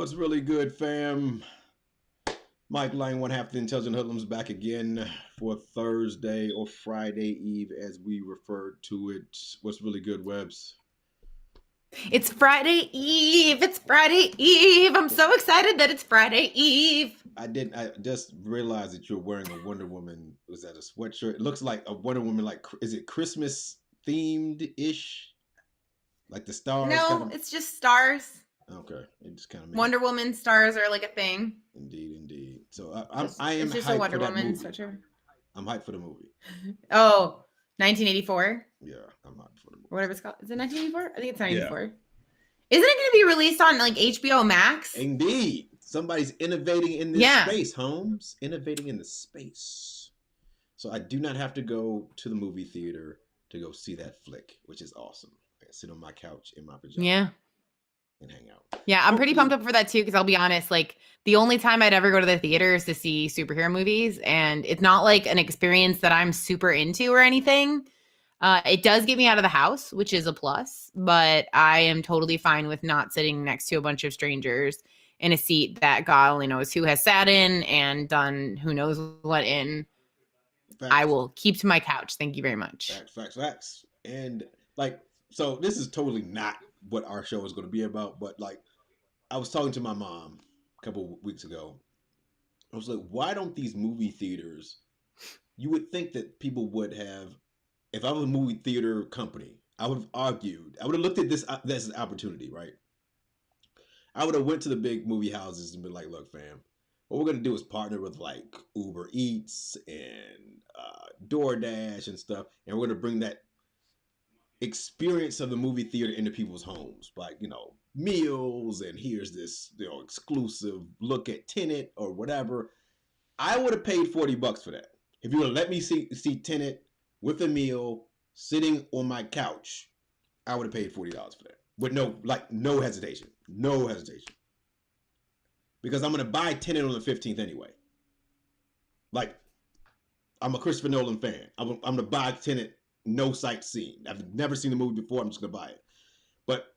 What's really good, fam? Mike Lang, one half the Intelligent Hoodlums, back again for Thursday or Friday Eve, as we refer to it. What's really good, Webs? It's Friday Eve. It's Friday Eve. I'm so excited that it's Friday Eve. I just realized that you're wearing a Wonder Woman. Was that a sweatshirt? It looks like a Wonder Woman. Like, is it Christmas themed ish? Like the stars, kind No, of. it's just stars. Okay, it just kind of made Wonder Woman stars are like a thing. indeed, indeed. So I Just am it's just a hyped for Wonder that Woman movie. sweatshirt. I'm hyped for the movie. Oh, 1984 Yeah, I'm hyped for the or movie. whatever it's called. Is it 1984? I think it's Yeah. 1984. Isn't it going to be released on like HBO Max? Indeed. Somebody's innovating in this Yeah. space, Holmes. Innovating in the space. So I do not have to go to the movie theater to go see that flick, which is awesome. I can sit on my couch in my pajamas Yeah. and hang out. Yeah, I'm pretty pumped Hopefully, up for that too because I'll be honest, like the only time I'd ever go to the theater is to see superhero movies, and it's not like an experience that I'm super into or anything. It does get me out of the house, which is a plus, but I am totally fine with not sitting next to a bunch of strangers in a seat that God only knows who has sat in and done who knows what in. I facts, will keep to my couch. Thank you very much. facts. And like, so this is totally not what our show is going to be about, but like, I was talking to my mom a couple weeks ago. I was like, why don't these movie theaters? You would think that people would have, if I was a movie theater company, I would have argued. I would have looked at this as an opportunity, right? I would have went to the big movie houses and been like, "Look, fam, what we're gonna do is partner with like Uber Eats and DoorDash and stuff, and we're gonna bring that experience of the movie theater into people's homes, like meals, and here's this exclusive look at Tenet or whatever." I would have paid $40 for that. If you would have let me see Tenet with a meal sitting on my couch, I would have paid $40 for that. With no hesitation. No hesitation. Because I'm gonna buy Tenet on the 15th anyway. Like, I'm a Christopher Nolan fan. I'm gonna buy Tenet, no sightseeing. I've never seen the movie before, I'm just gonna buy it. But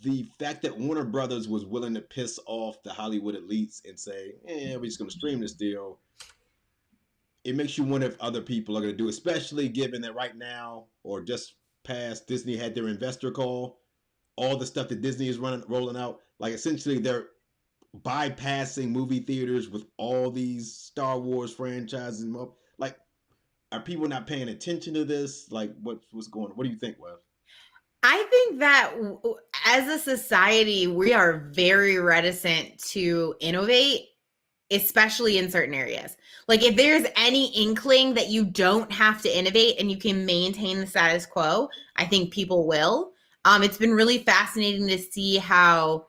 the fact that Warner Brothers was willing to piss off the Hollywood elites and say, we're just gonna stream this deal, it makes you wonder if other people are going to do, especially given that right now or just past, Disney had their investor call. All the stuff that Disney is rolling out, like essentially they're bypassing movie theaters with all these Star Wars franchises. Like, are people not paying attention to this? Like, what's going on? What do you think, Wes? I think that as a society, we are very reticent to innovate, especially in certain areas. Like if there's any inkling that you don't have to innovate and you can maintain the status quo, I think people will. It's been really fascinating to see how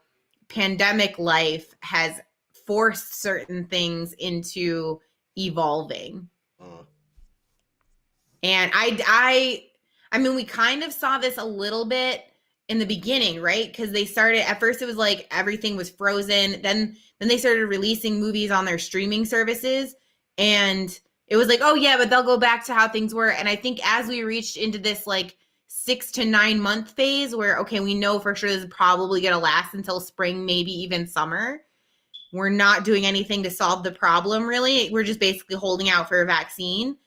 pandemic life has forced certain things into evolving. Uh, And I mean, we kind of saw this a little bit in the beginning, right? Because they started at first, it was like everything was frozen. Then they started releasing movies on their streaming services, and it was like, oh yeah, but they'll go back to how things were. And I think as we reached into this like 6 to 9 month phase, where okay, we know for sure this is probably going to last until spring, maybe even summer. We're not doing anything to solve the problem, really. We're just basically holding out for a vaccine.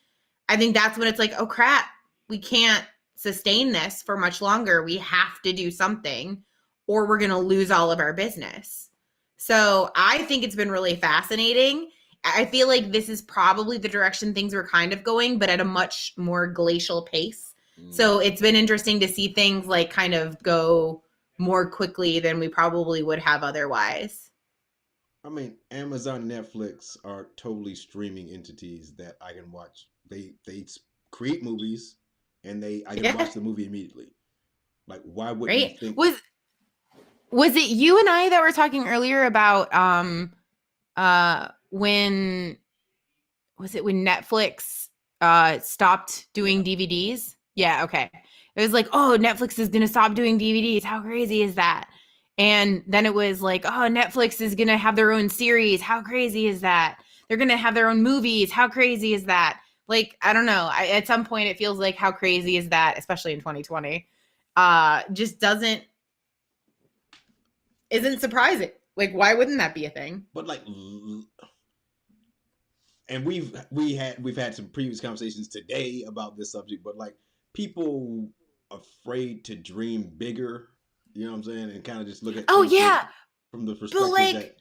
I think that's when it's like, oh crap, we can't sustain this for much longer. We have to do something or we're going to lose all of our business. So I think it's been really fascinating. I feel like this is probably the direction things were kind of going, but at a much more glacial pace. mm. So it's been interesting to see things like kind of go more quickly than we probably would have otherwise. I mean, Amazon, Netflix are totally streaming entities that I can watch. They create movies, and I can Yeah, watch the movie immediately. Like, why wouldn't you right. think? Was it you and I that were talking earlier about when was it when Netflix stopped Yeah, doing DVDs? Yeah, okay. It was like, oh, Netflix is gonna stop doing DVDs. How crazy is that? And then it was like, oh, Netflix is gonna have their own series. How crazy is that? They're gonna have their own movies. How crazy is that? Like, I don't know. At some point, it feels like how crazy is that, especially in 2020. Just doesn't isn't surprising. Like, why wouldn't that be a thing? But like, and we've had some previous conversations today about this subject, but like people afraid to dream bigger, you know what I'm saying, and kind of just look at Oh things yeah, from the but perspective like, that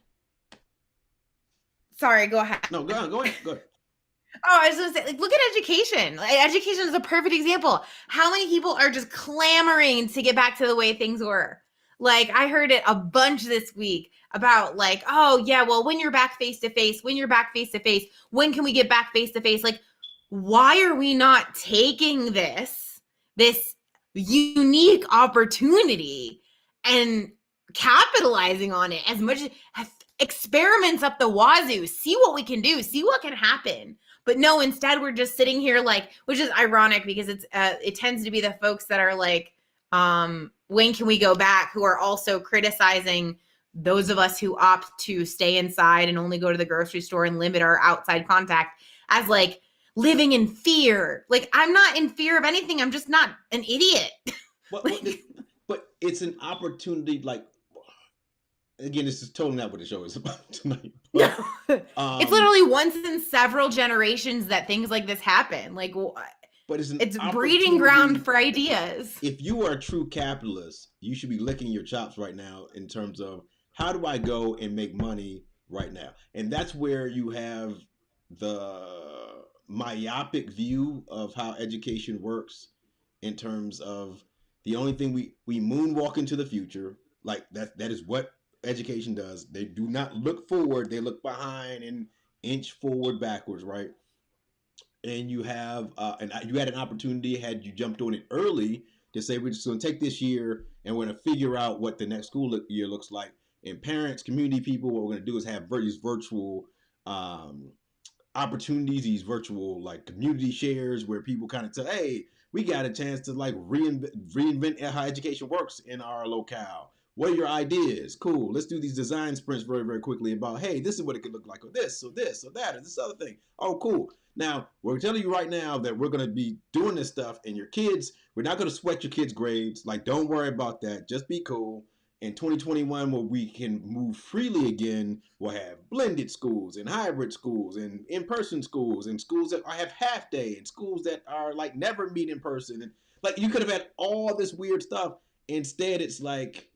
sorry, go ahead. no, go ahead. Oh, I was gonna say, like, look at education. Like, education is a perfect example. How many people are just clamoring to get back to the way things were? Like, I heard it a bunch this week about, like, oh yeah, well, when you're back face to face, when you're back face to face, when can we get back face to face? Like, why are we not taking this unique opportunity and capitalizing on it as much as experiments up the wazoo, see what we can do, see what can happen. But no, instead we're just sitting here like, which is ironic because it tends to be the folks that are like, when can we go back, who are also criticizing those of us who opt to stay inside and only go to the grocery store and limit our outside contact as like living in fear. Like, I'm not in fear of anything. I'm just not an idiot. But it's an opportunity. Like, again, this is totally not what the show is about tonight. But, it's literally once in several generations that things like this happen. Like, but it's breeding ground for ideas. If you are a true capitalist, you should be licking your chops right now in terms of how do I go and make money right now? And that's where you have the myopic view of how education works in terms of the only thing we moonwalk into the future. Like that is what education does. They do not look forward, they look behind and inch forward backwards, right? And you have and you had an opportunity had you jumped on it early to say we're just going to take this year and we're going to figure out what the next school year looks like. And parents, community people, what we're going to do is have these virtual opportunities, these virtual like community shares where people kind of say, hey, we got a chance to like reinvent how education works in our locale. What are your ideas? Cool. Let's do these design sprints very, very quickly about, hey, this is what it could look like, or this, or this, or that, or this other thing. Oh, cool. Now, we're telling you right now that we're going to be doing this stuff, and your kids, we're not going to sweat your kids' grades. Like, don't worry about that. Just be cool. In 2021, where we can move freely again, we'll have blended schools and hybrid schools and in-person schools and schools that have half day and schools that are like never meet in person. And like you could have had all this weird stuff. Instead, it's like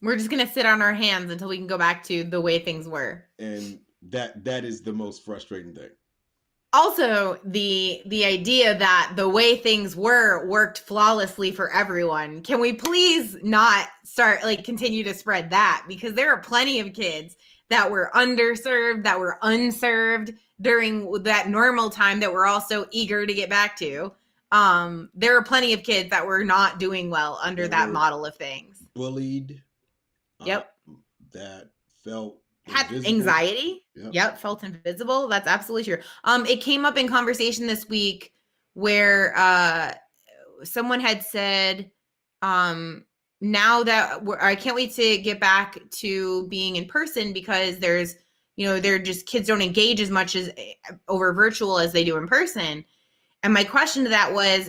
we're just gonna sit on our hands until we can go back to the way things were. And that is the most frustrating thing. Also, the idea that the way things were worked flawlessly for everyone. Can we please not continue to spread that? Because there are plenty of kids that were underserved, that were unserved during that normal time that we're also eager to get back to. There are plenty of kids that were not doing well under that model of things. Bullied. Yep. That felt had invisible. Anxiety. Yep, felt invisible. That's absolutely true. It came up in conversation this week where someone had said, now that I can't wait to get back to being in person because there's, they're just kids don't engage as much as over virtual as they do in person. And my question to that was,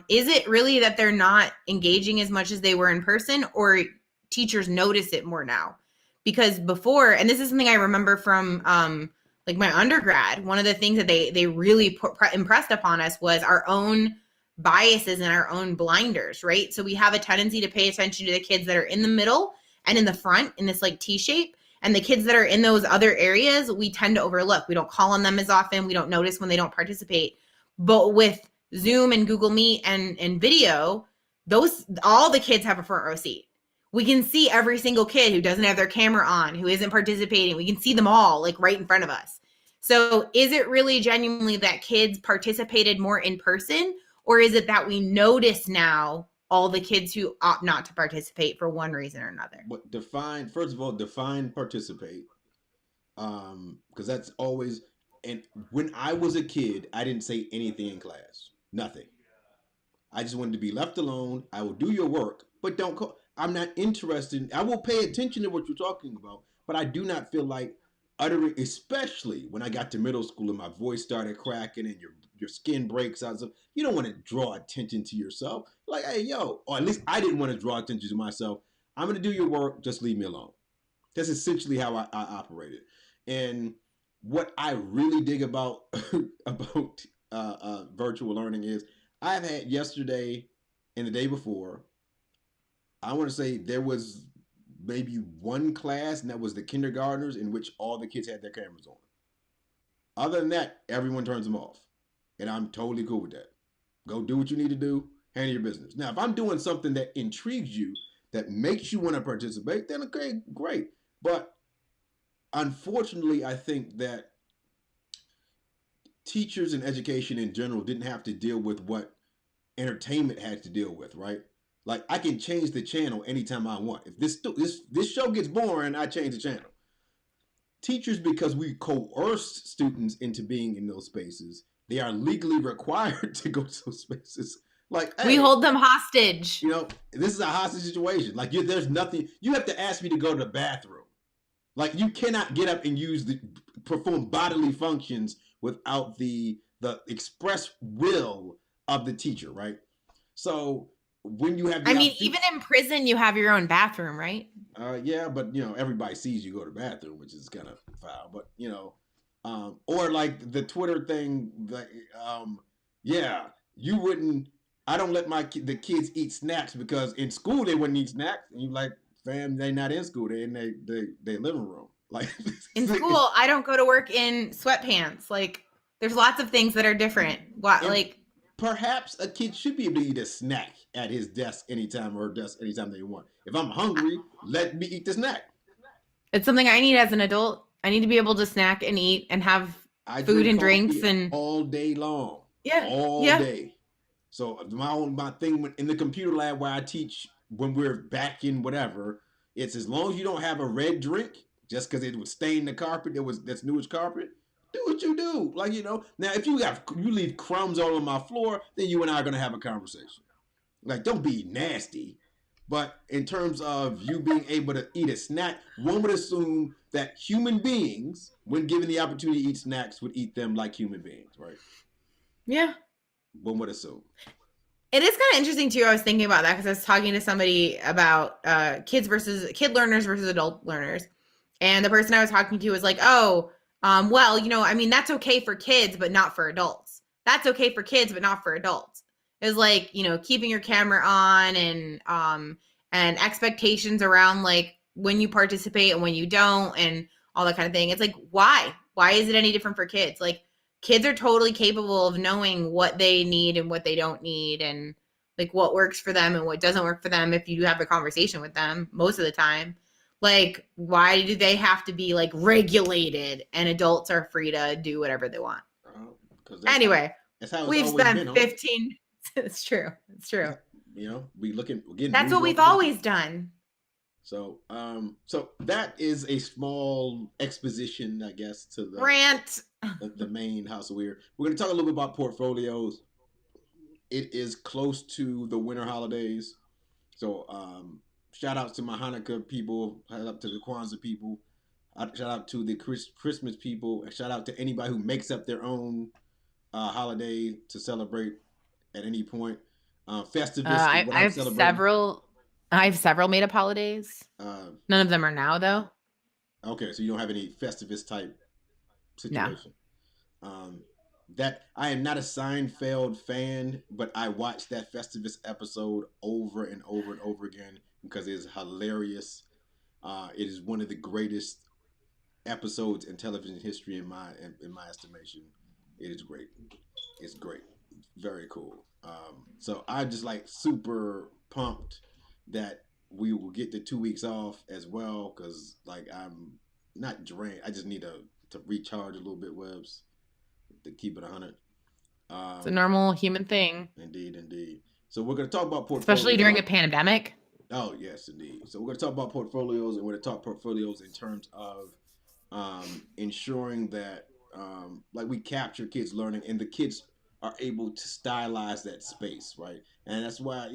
is it really that they're not engaging as much as they were in person, or teachers notice it more now? Because before, and this is something I remember from like my undergrad, one of the things that they really impressed upon us was our own biases and our own blinders, right? So we have a tendency to pay attention to the kids that are in the middle and in the front in this like T shape. And the kids that are in those other areas, we tend to overlook. We don't call on them as often. We don't notice when they don't participate. But with Zoom and Google Meet and video, all the kids have a front row seat. We can see every single kid who doesn't have their camera on, who isn't participating. We can see them all like right in front of us. So is it really genuinely that kids participated more in person, or is it that we notice now all the kids who opt not to participate for one reason or another? But first of all, define participate. Because that's always, and when I was a kid, I didn't say anything in class. Nothing. I just wanted to be left alone. I will do your work, but don't call. I'm not interested. I will pay attention to what you're talking about, but I do not feel like uttering, especially when I got to middle school and my voice started cracking and your skin breaks out. So you don't want to draw attention to yourself. Like, hey, yo, or at least I didn't want to draw attention to myself. I'm going to do your work. Just leave me alone. That's essentially how I operated. And what I really dig about about virtual learning is I've had yesterday and the day before. I want to say there was maybe one class, and that was the kindergartners, in which all the kids had their cameras on. Other than that, everyone turns them off, and I'm totally cool with that. Go do what you need to do. Handle your business. Now, if I'm doing something that intrigues you, that makes you want to participate, then okay, great. But unfortunately, I think that teachers and education in general didn't have to deal with what entertainment had to deal with, right? Like I can change the channel anytime I want. If this show gets boring, I change the channel. Teachers, because we coerce students into being in those spaces, they are legally required to go to those spaces. Like, hey, we hold them hostage. This is a hostage situation. Like, there's nothing. You have to ask me to go to the bathroom. Like, you cannot get up and perform bodily functions without the express will of the teacher, right? So when you have, even in prison, you have your own bathroom, right? Yeah, but everybody sees you go to the bathroom, which is kind of foul. But or like the Twitter thing, like, yeah, you wouldn't. I don't let the kids eat snacks because in school they wouldn't eat snacks, and you like, fam, they not in school, they in their living room. Like in school, I don't go to work in sweatpants. Like, there's lots of things that are different. Like, perhaps a kid should be able to eat a snack at his desk anytime, or her desk anytime they want. If I'm hungry, let me eat the snack. It's something I need as an adult. I need to be able to snack and eat and have food and drinks and all day long. Yeah, all day. So my thing in the computer lab where I teach, when we're back in whatever, it's as long as you don't have a red drink, just because it would stain the carpet. That's newish carpet. Do what you do. Like, now if you leave crumbs all on my floor, then you and I are gonna have a conversation. Like, don't be nasty. But in terms of you being able to eat a snack, one would assume that human beings, when given the opportunity to eat snacks, would eat them like human beings, right? Yeah. One would assume. It is kind of interesting too. I was thinking about that because I was talking to somebody about kid learners versus adult learners. And the person I was talking to was like, oh, well, that's okay for kids, but not for adults. That's okay for kids, but not for adults. It was like, keeping your camera on and expectations around like when you participate and when you don't and all that kind of thing. It's like, why? Why is it any different for kids? Like, kids are totally capable of knowing what they need and what they don't need and like what works for them and what doesn't work for them if you have a conversation with them most of the time. Like, why do they have to be like regulated and adults are free to do whatever they want? Anyway, we've spent 15. It's true. It's true. That's what we've always done. So, so that is a small exposition, I guess, to the rant, the main House of Weird. We're going to talk a little bit about portfolios. It is close to the winter holidays, so shout out to my Hanukkah people, shout out to the Kwanzaa people, shout out to the Christmas people, and shout out to anybody who makes up their own holiday to celebrate at any point. Festivus. I have several. I have several made up holidays. None of them are now, though. Okay, so you don't have any Festivus type situation. No. That I am not a Seinfeld fan, but I watched that Festivus episode over and over and over again because it is hilarious. It is one of the greatest episodes in television history in my estimation. It is great. It's great. Very cool. So I'm just like super pumped that we will get the 2 weeks off as well, because like I'm not drained. I just need to recharge a little bit, Webs, to keep it 100. It's a normal human thing. Indeed. So we're going to talk about portfolios. Especially during a pandemic. Oh, yes, indeed. So we're going to talk about portfolios, and we're going to talk portfolios in terms of ensuring that like we capture kids learning and the kids are able to stylize that space, right? And that's why,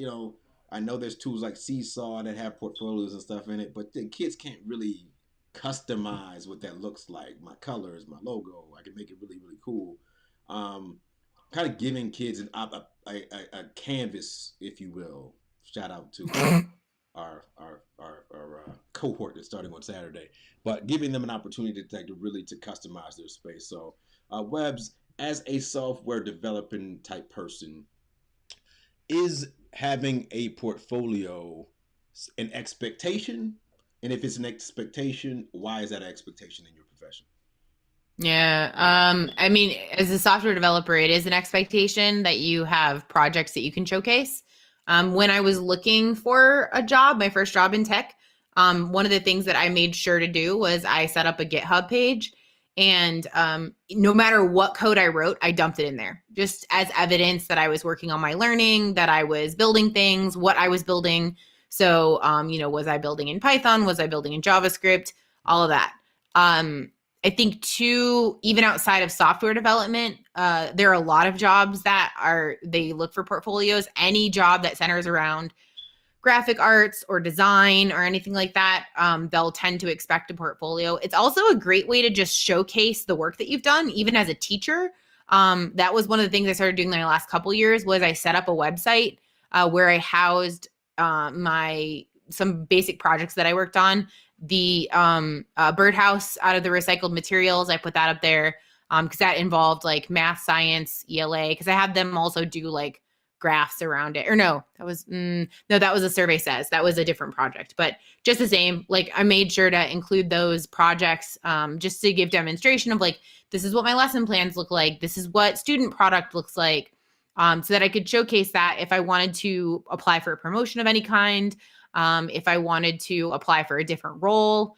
I know there's tools like Seesaw that have portfolios and stuff in it, but the kids can't really customize what that looks like. My colors, my logo, I can make it really, really cool. Kind of giving kids a canvas, if you will. Shout out to our cohort that's starting on Saturday, but giving them an opportunity to, like, to really to customize their space. So, Webs, as a software developing type person, is having a portfolio an expectation? And if it's an expectation, why is that an expectation in your profession? Yeah. I mean, as a software developer, it is an expectation that you have projects that you can showcase. When I was looking for a job, my first job in tech, one of the things that I made sure to do was I set up a GitHub page. And no matter what code I wrote, I dumped it in there just as evidence that I was working on my learning, that I was building things, what I was building. So, was I building in Python? Was I building in JavaScript? All of that. I think too, even outside of software development, there are a lot of jobs that they look for portfolios. Any job that centers around graphic arts or design or anything like that, they'll tend to expect a portfolio. It's also a great way to just showcase the work that you've done, even as a teacher. That was one of the things I started doing in my last couple years was I set up a website where I housed some basic projects that I worked on. The birdhouse out of the recycled materials, I put that up there because that involved like math, science, ELA, because I had them also do like graphs around it. Or no, that was a survey says. That was a different project. But just the same, like I made sure to include those projects just to give demonstration of like, this is what my lesson plans look like. This is what student product looks like. So that I could showcase that if I wanted to apply for a promotion of any kind, if I wanted to apply for a different role,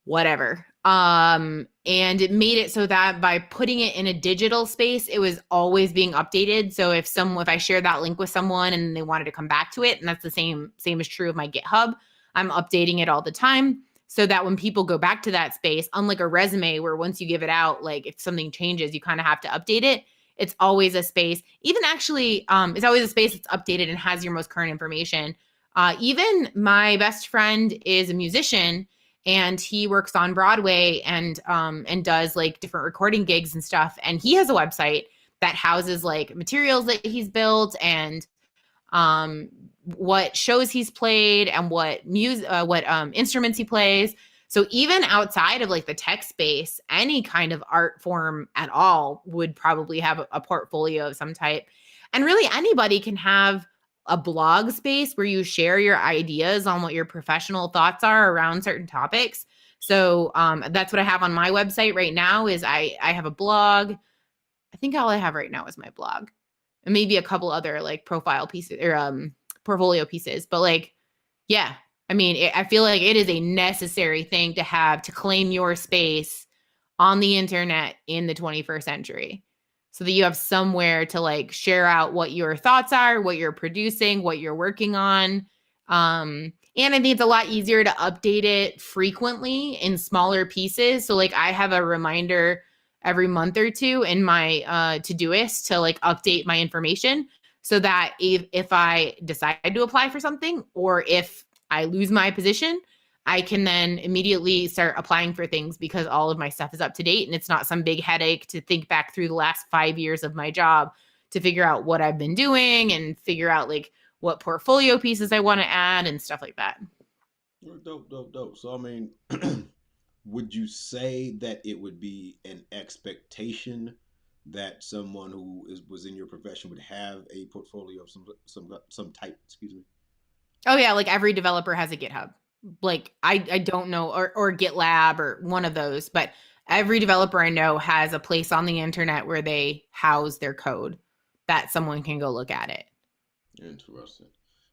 whatever. And it made it so that by putting it in a digital space, it was always being updated. So if I shared that link with someone and they wanted to come back to it, and that's the same is true of my GitHub, I'm updating it all the time so that when people go back to that space, unlike a resume where once you give it out, like if something changes, you kind of have to update it. It's always a space, even actually, it's always a space that's updated and has your most current information. Even my best friend is a musician and he works on Broadway and does like different recording gigs and stuff. And he has a website that houses like materials that he's built and what shows he's played and what instruments he plays. So even outside of like the tech space, any kind of art form at all would probably have a portfolio of some type. And really anybody can have a blog space where you share your ideas on what your professional thoughts are around certain topics. So that's what I have on my website right now is I have a blog. I think all I have right now is my blog and maybe a couple other like profile pieces or portfolio pieces. But like, yeah, I mean, I feel like it is a necessary thing to have to claim your space on the internet in the 21st century so that you have somewhere to like share out what your thoughts are, what you're producing, what you're working on. And I think it's a lot easier to update it frequently in smaller pieces. So like I have a reminder every month or two in my Todoist to like update my information so that if I decide to apply for something or if I lose my position, I can then immediately start applying for things because all of my stuff is up to date and it's not some big headache to think back through the last 5 years of my job to figure out what I've been doing and figure out like what portfolio pieces I want to add and stuff like that. Dope, dope, dope. So I mean, would you say that it would be an expectation that someone who was in your profession would have a portfolio of some type? Excuse me. Oh yeah, like every developer has a GitHub. Like I don't know or GitLab or one of those, but every developer I know has a place on the internet where they house their code that someone can go look at it. Interesting.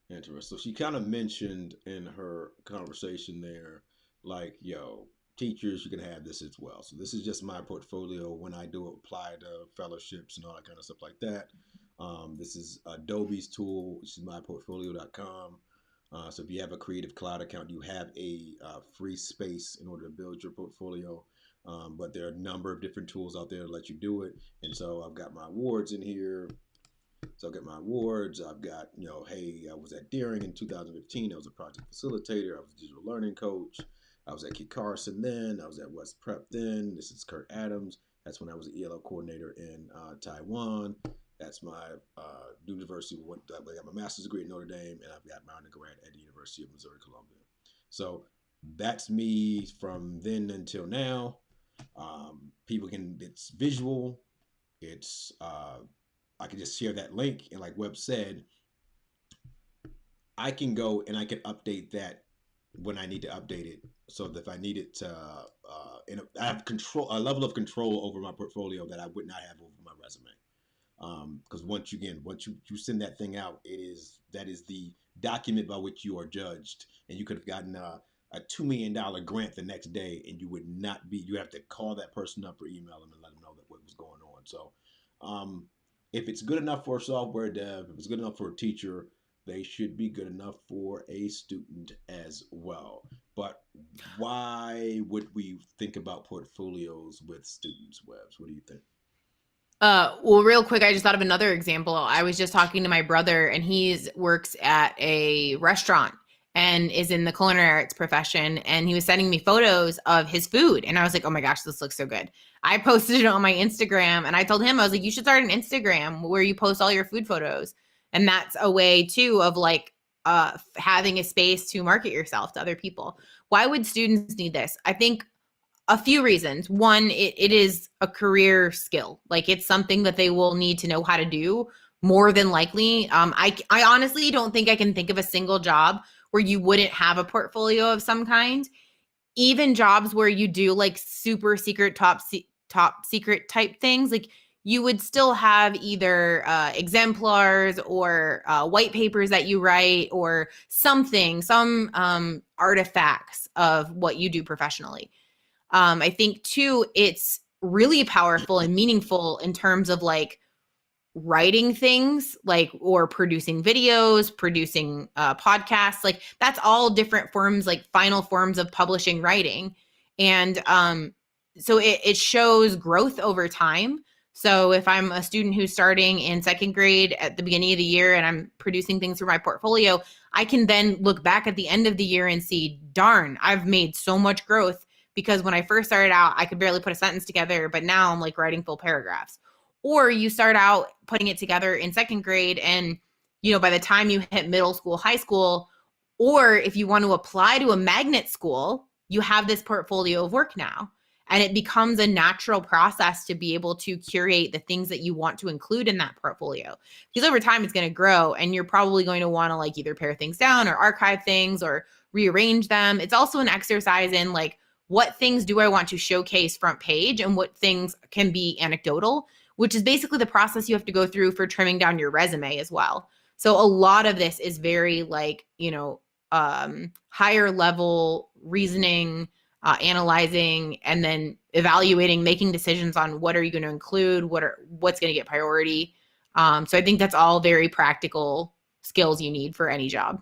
Interesting. So she kind of mentioned in her conversation there, like, yo, teachers, you can have this as well. So this is just my portfolio when I do apply to fellowships and all that kind of stuff like that. This is Adobe's tool, which is myportfolio.com. So if you have a Creative Cloud account, you have a free space in order to build your portfolio. But there are a number of different tools out there to let you do it. And so I've got my awards in here. So I've got my awards. I've got, hey, I was at Deering in 2015. I was a project facilitator. I was a digital learning coach. I was at Kit Carson then. I was at West Prep then. This is Kurt Adams. That's when I was an ELO coordinator in Taiwan. That's my university. I got my master's degree at Notre Dame, and I've got my undergrad at the University of Missouri Columbia. So That's me from then until now. People can, it's visual. It's, I can just share that link. And like Webb said, I can go and I can update that when I need to update it. So that if I need it to, and I have control, a level of control over my portfolio that I would not have over my resume. Because once you send that thing out, that is the document by which you are judged, and you could have gotten a $2 million grant the next day, and you would not be. You have to call that person up or email them and let them know that what was going on. So, um, if it's good enough for a software dev, if it's good enough for a teacher, they should be good enough for a student as well. But why would we think about portfolios with students, Webs? What do you think? Well, real quick, I just thought of another example. I was just talking to my brother, and he works at a restaurant and is in the culinary arts profession. And he was sending me photos of his food, and I was like, "Oh my gosh, this looks so good." I posted it on my Instagram, and I told him, I was like, "You should start an Instagram where you post all your food photos." And that's a way too of like having a space to market yourself to other people. Why would students need this? I think a few reasons. One, it is a career skill. Like it's something that they will need to know how to do more than likely. I honestly don't think I can think of a single job where you wouldn't have a portfolio of some kind. Even jobs where you do like super secret top secret type things, like you would still have either exemplars or white papers that you write or something, some artifacts of what you do professionally. I think too, it's really powerful and meaningful in terms of like writing things like or producing videos, producing podcasts. Like that's all different forms, like final forms of publishing writing. And so it shows growth over time. So if I'm a student who's starting in second grade at the beginning of the year and I'm producing things for my portfolio, I can then look back at the end of the year and see, darn, I've made so much growth because when I first started out, I could barely put a sentence together, but now I'm like writing full paragraphs. Or you start out putting it together in second grade and by the time you hit middle school, high school, or if you want to apply to a magnet school, you have this portfolio of work now. And it becomes a natural process to be able to curate the things that you want to include in that portfolio. Because over time it's going to grow and you're probably going to want to like either pare things down or archive things or rearrange them. It's also an exercise in like, what things do I want to showcase front page and what things can be anecdotal, which is basically the process you have to go through for trimming down your resume as well. So a lot of this is very like, higher level reasoning, analyzing, and then evaluating, making decisions on what are you going to include, what's going to get priority. So I think that's all very practical skills you need for any job.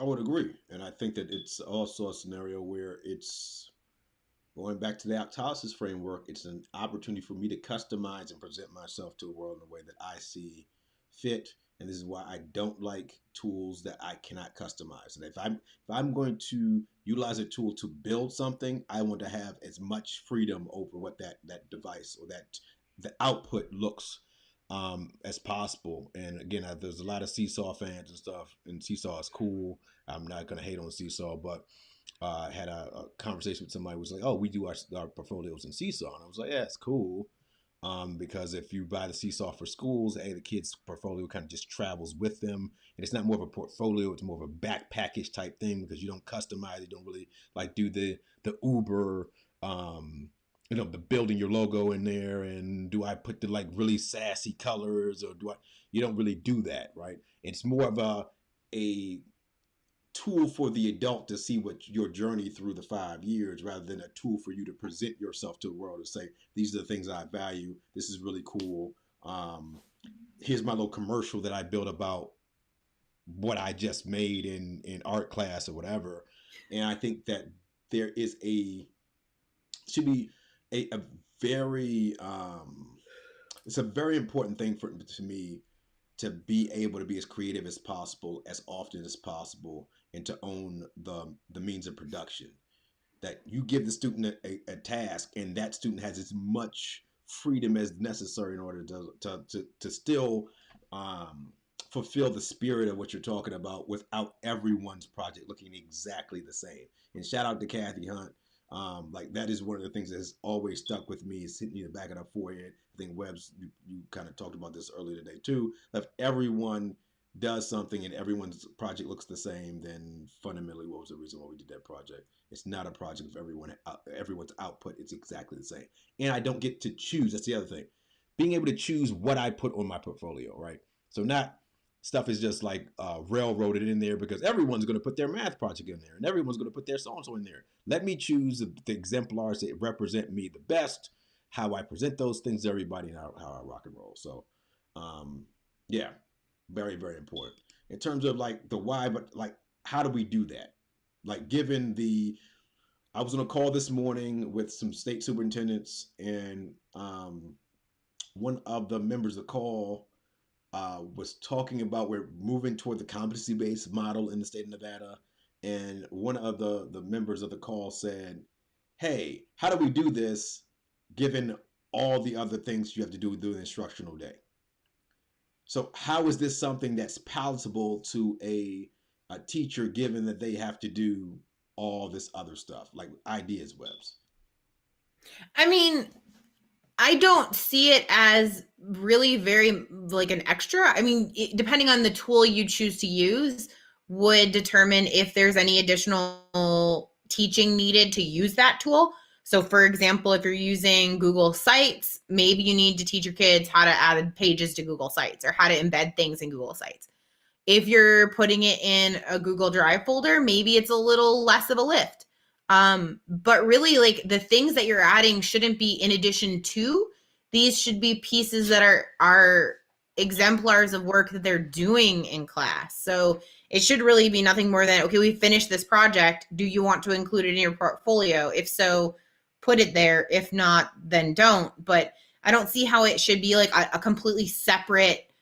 I would agree, and I think that it's also a scenario where it's going back to the Aptosis framework. It's an opportunity for me to customize and present myself to the world in a way that I see fit. And this is why I don't like tools that I cannot customize. And if I'm going to utilize a tool to build something, I want to have as much freedom over what that device or that the output looks as possible. And again, there's a lot of Seesaw fans and stuff, and Seesaw is cool. I'm not gonna hate on Seesaw, but I had a conversation with somebody who was like, "Oh, we do our portfolios in Seesaw," and I was like, "Yeah, it's cool." Because if you buy the Seesaw for schools, the kids' portfolio kind of just travels with them, and it's not more of a portfolio; it's more of a back package type thing because you don't customize, you don't really like do the Uber, the building your logo in there, and do I put the like really sassy colors or do I? You don't really do that, right? It's more of a tool for the adult to see what your journey through the 5 years rather than a tool for you to present yourself to the world and say these are the things I value, this is really cool, here's my little commercial that I built about what I just made in art class or whatever. And I think that there is should be a very it's a very important thing to me to be able to be as creative as possible as often as possible and to own the means of production. That you give the student a task and that student has as much freedom as necessary in order to still um, fulfill the spirit of what you're talking about without everyone's project looking exactly the same. And shout out to Kathy Hunt. Like that is one of the things that has always stuck with me, is hitting me in the back of the forehead. I think Webbs, you kind of talked about this earlier today too. If everyone does something and everyone's project looks the same, then fundamentally, what was the reason why we did that project? It's not a project of everyone's output. It's exactly the same, and I don't get to choose. That's the other thing. Being able to choose what I put on my portfolio, right? So not stuff is just like railroaded in there because everyone's going to put their math project in there and everyone's going to put their so-and-so in there. Let me choose the exemplars that represent me the best, how I present those things to everybody, and how I rock and roll. So, yeah, very, very important. In terms of like the why, but like, how do we do that? Like, given the, I was on a call this morning with some state superintendents, and one of the members of the call was talking about we're moving toward the competency-based model in the state of Nevada, and one of the members of the call said, "Hey, how do we do this, given all the other things you have to do during the instructional day? So how is this something that's palatable to a teacher, given that they have to do all this other stuff, like ideas webs?" I mean, I don't see it as really very like an extra. I mean, depending on the tool you choose to use would determine if there's any additional teaching needed to use that tool. So for example, if you're using Google Sites, maybe you need to teach your kids how to add pages to Google Sites or how to embed things in Google Sites. If you're putting it in a Google Drive folder, maybe it's a little less of a lift. But really, like, the things that you're adding shouldn't be in addition to. These should be pieces that are exemplars of work that they're doing in class. So it should really be nothing more than, okay, we finished this project. Do you want to include it in your portfolio? If so, put it there. If not, then don't. But I don't see how it should be like a completely separate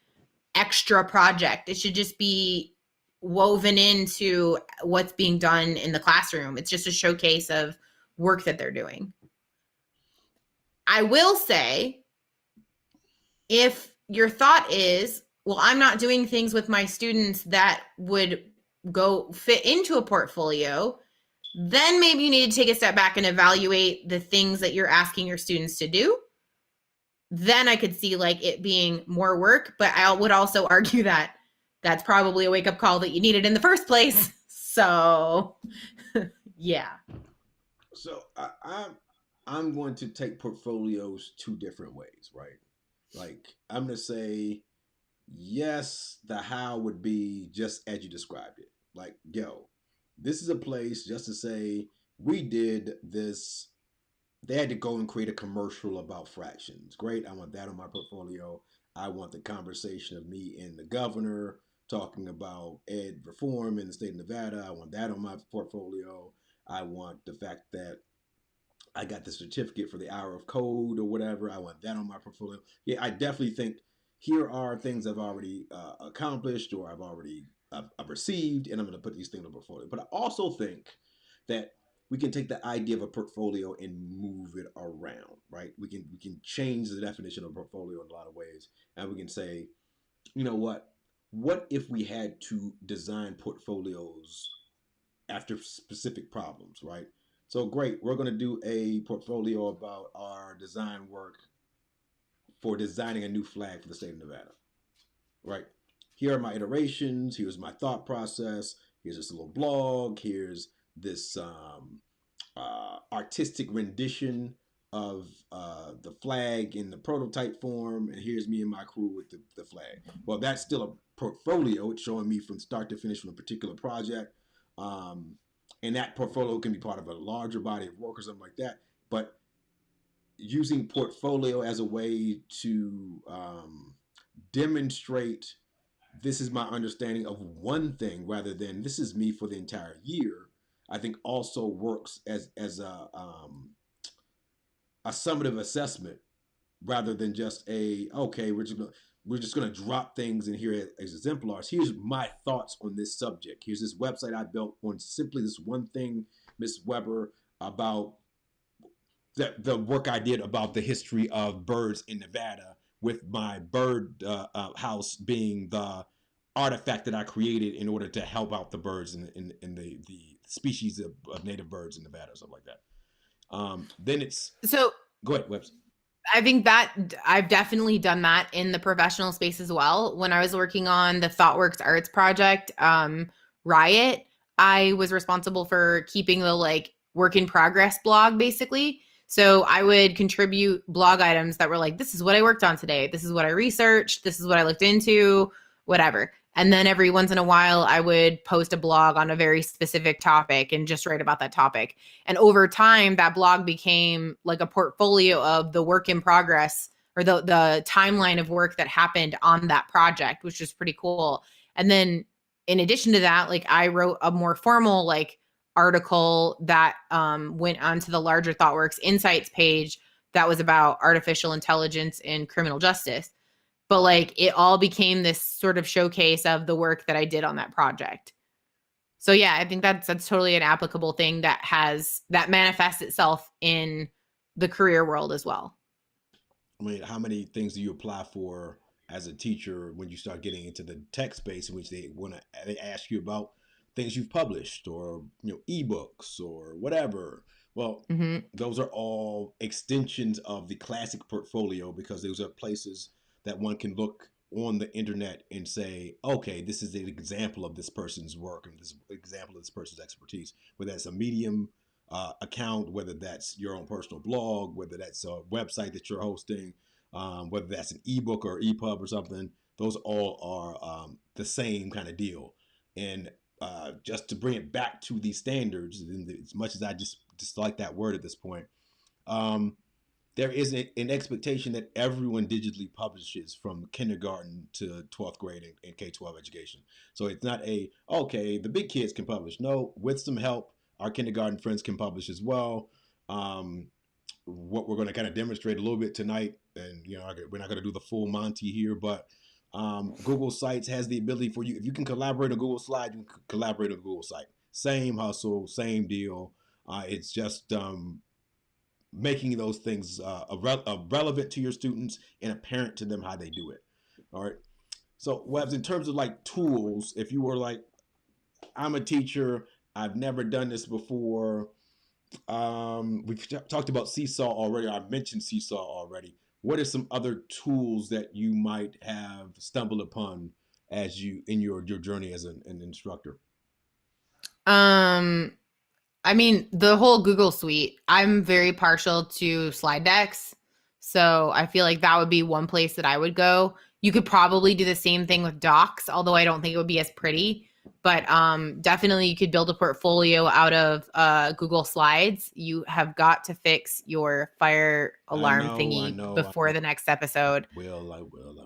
extra project. It should just be woven into what's being done in the classroom. It's just a showcase of work that they're doing. I will say, if your thought is, well, I'm not doing things with my students that would go fit into a portfolio, then maybe you need to take a step back and evaluate the things that you're asking your students to do. Then I could see like it being more work, but I would also argue that that's probably a wake-up call that you needed in the first place. So yeah. So I'm going to take portfolios two different ways, right? Like, I'm going to say, yes, the how would be just as you described it. Like, yo, this is a place just to say we did this. They had to go and create a commercial about fractions. Great. I want that on my portfolio. I want the conversation of me and the governor talking about ed reform in the state of Nevada. I want that on my portfolio. I want the fact that I got the certificate for the hour of code or whatever. I want that on my portfolio. Yeah, I definitely think here are things I've already accomplished or I've received, and I'm going to put these things in the portfolio. But I also think that we can take the idea of a portfolio and move it around, right? We can change the definition of portfolio in a lot of ways, and we can say, you know what? What if we had to design portfolios after specific problems, right? So great, we're going to do a portfolio about our design work for designing a new flag for the state of Nevada, right? Here are my iterations. Here's my thought process. Here's this little blog. Here's this artistic rendition of the flag in the prototype form, and here's me and my crew with the flag. Well, that's still a portfolio. It's showing me from start to finish from a particular project. And that portfolio can be part of a larger body of work or something like that. But using portfolio as a way to demonstrate this is my understanding of one thing rather than this is me for the entire year, I think also works as a summative assessment rather than just okay, we're just gonna drop things in here as exemplars. Here's my thoughts on this subject. Here's this website I built on simply this one thing, Miss Weber, about the work I did about the history of birds in Nevada, with my bird house being the artifact that I created in order to help out the birds in the species of native birds in Nevada, stuff like that. Then it's So go ahead, Webs. I think that I've definitely done that in the professional space as well. When I was working on the ThoughtWorks Arts project, Riot, I was responsible for keeping the like work in progress blog basically. So I would contribute blog items that were like, this is what I worked on today. This is what I researched. This is what I looked into, whatever. And then every once in a while, I would post a blog on a very specific topic and just write about that topic. And over time, that blog became like a portfolio of the work in progress or the timeline of work that happened on that project, which was pretty cool. And then in addition to that, like I wrote a more formal like article that went onto the larger ThoughtWorks Insights page that was about artificial intelligence in criminal justice. But like it all became this sort of showcase of the work that I did on that project. So yeah, I think that's totally an applicable thing that manifests itself in the career world as well. I mean, how many things do you apply for as a teacher when you start getting into the tech space in which they ask you about things you've published or ebooks or whatever? Well, those are all extensions of the classic portfolio because those are places that one can look on the internet and say, okay, this is an example of this person's work and this example of this person's expertise, whether that's a Medium account, whether that's your own personal blog, whether that's a website that you're hosting, whether that's an ebook or EPUB or something. Those all are the same kind of deal. And just to bring it back to these standards, as much as I just dislike that word at this point, there is an expectation that everyone digitally publishes from kindergarten to 12th grade in K-12 education. So it's not okay, the big kids can publish. No, with some help, our kindergarten friends can publish as well. What we're going to kind of demonstrate a little bit tonight, and we're not going to do the full Monty here, but Google Sites has the ability for you, if you can collaborate on Google Slides, you can collaborate on Google Site. Same hustle, same deal. It's just making those things relevant to your students and apparent to them how they do it. All right. So Webs, in terms of like tools, if you were like, I'm a teacher, I've never done this before. We've talked about Seesaw already. I mentioned Seesaw already. What are some other tools that you might have stumbled upon as you in your journey as an instructor? I mean, the whole Google suite, I'm very partial to slide decks. So I feel like that would be one place that I would go. You could probably do the same thing with Docs, although I don't think it would be as pretty. But definitely you could build a portfolio out of Google Slides. You have got to fix your fire alarm thingy before the next episode. I will.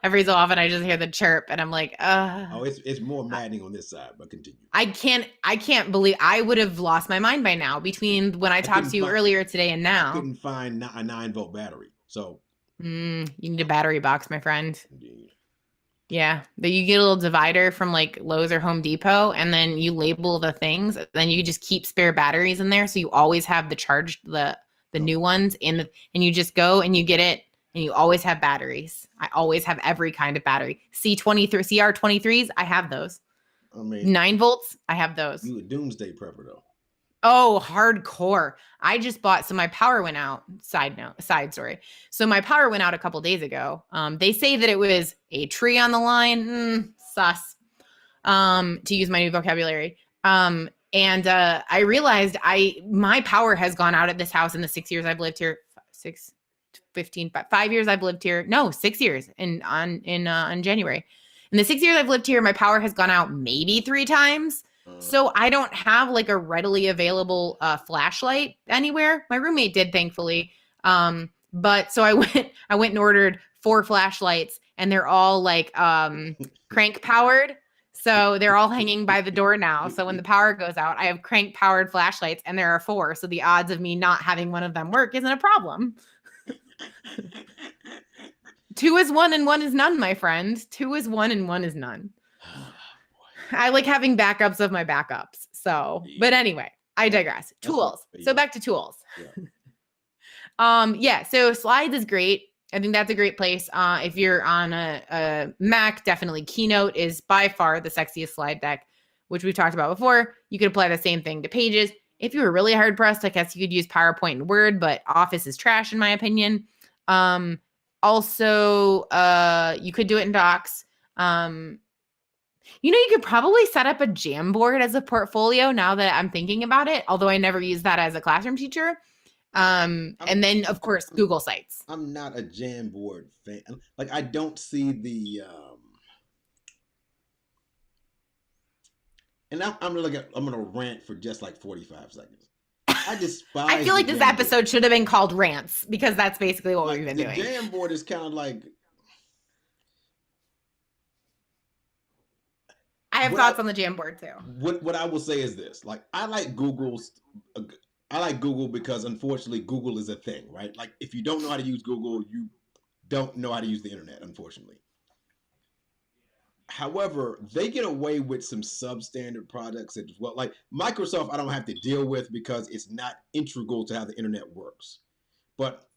Every so often I just hear the chirp and I'm like, Oh, it's more maddening on this side, but continue. I can't believe I would have lost my mind by now between when I talked to you earlier today and now. I couldn't find a 9-volt battery. So you need a battery box, my friend. Indeed. Yeah, but you get a little divider from like Lowe's or Home Depot, and then you label the things. Then you just keep spare batteries in there, so you always have the new ones and you just go and you get it, and you always have batteries. I always have every kind of battery. CR23s, I have those. I mean, 9 volts, I have those. You a doomsday prepper though. Oh, hardcore. I just bought, so my power went out. Side story. So my power went out a couple days ago. They say that it was a tree on the line. Sus. To use my new vocabulary. And I realized my power has gone out at this house in the 6 years I've lived here. 5 years I've lived here. No, 6 years in January. In the 6 years I've lived here, my power has gone out maybe 3 times. So I don't have like a readily available flashlight anywhere. My roommate did, thankfully. But so I went and ordered 4 flashlights, and they're all like crank powered. So they're all hanging by the door now. So when the power goes out, I have crank powered flashlights, and there are 4. So the odds of me not having one of them work isn't a problem. 2 is 1 and 1 is none, my friend. 2 is 1 and 1 is none. I like having backups of my backups. So, but anyway, I digress. Tools. So back to tools. Yeah. So Slides is great. I think that's a great place. If you're on a Mac, definitely Keynote is by far the sexiest slide deck, which we've talked about before. You could apply the same thing to Pages. If you were really hard pressed, I guess you could use PowerPoint and Word, but Office is trash in my opinion. Also, you could do it in Docs. You could probably set up a Jamboard as a portfolio now that I'm thinking about it, although I never used that as a classroom teacher. And then, of course, Google Sites. I'm not a Jamboard fan. Like, I don't see the. And I'm gonna rant for just like 45 seconds. I despise. I feel like this episode should have been called Rants because that's basically what we've been doing. The Jamboard is kind of like. I have thoughts on the Jamboard too. What I will say is this: like, I like Google because unfortunately Google is a thing, right? Like, if you don't know how to use Google, you don't know how to use the internet, unfortunately. However, they get away with some substandard products as well. Like Microsoft, I don't have to deal with because it's not integral to how the internet works. But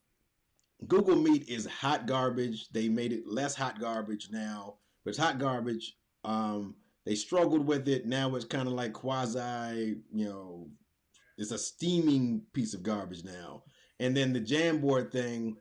Google Meet is hot garbage. They made it less hot garbage now, but it's hot garbage. They struggled with it. Now it's kind of like quasi, it's a steaming piece of garbage now. And then the Jamboard thing,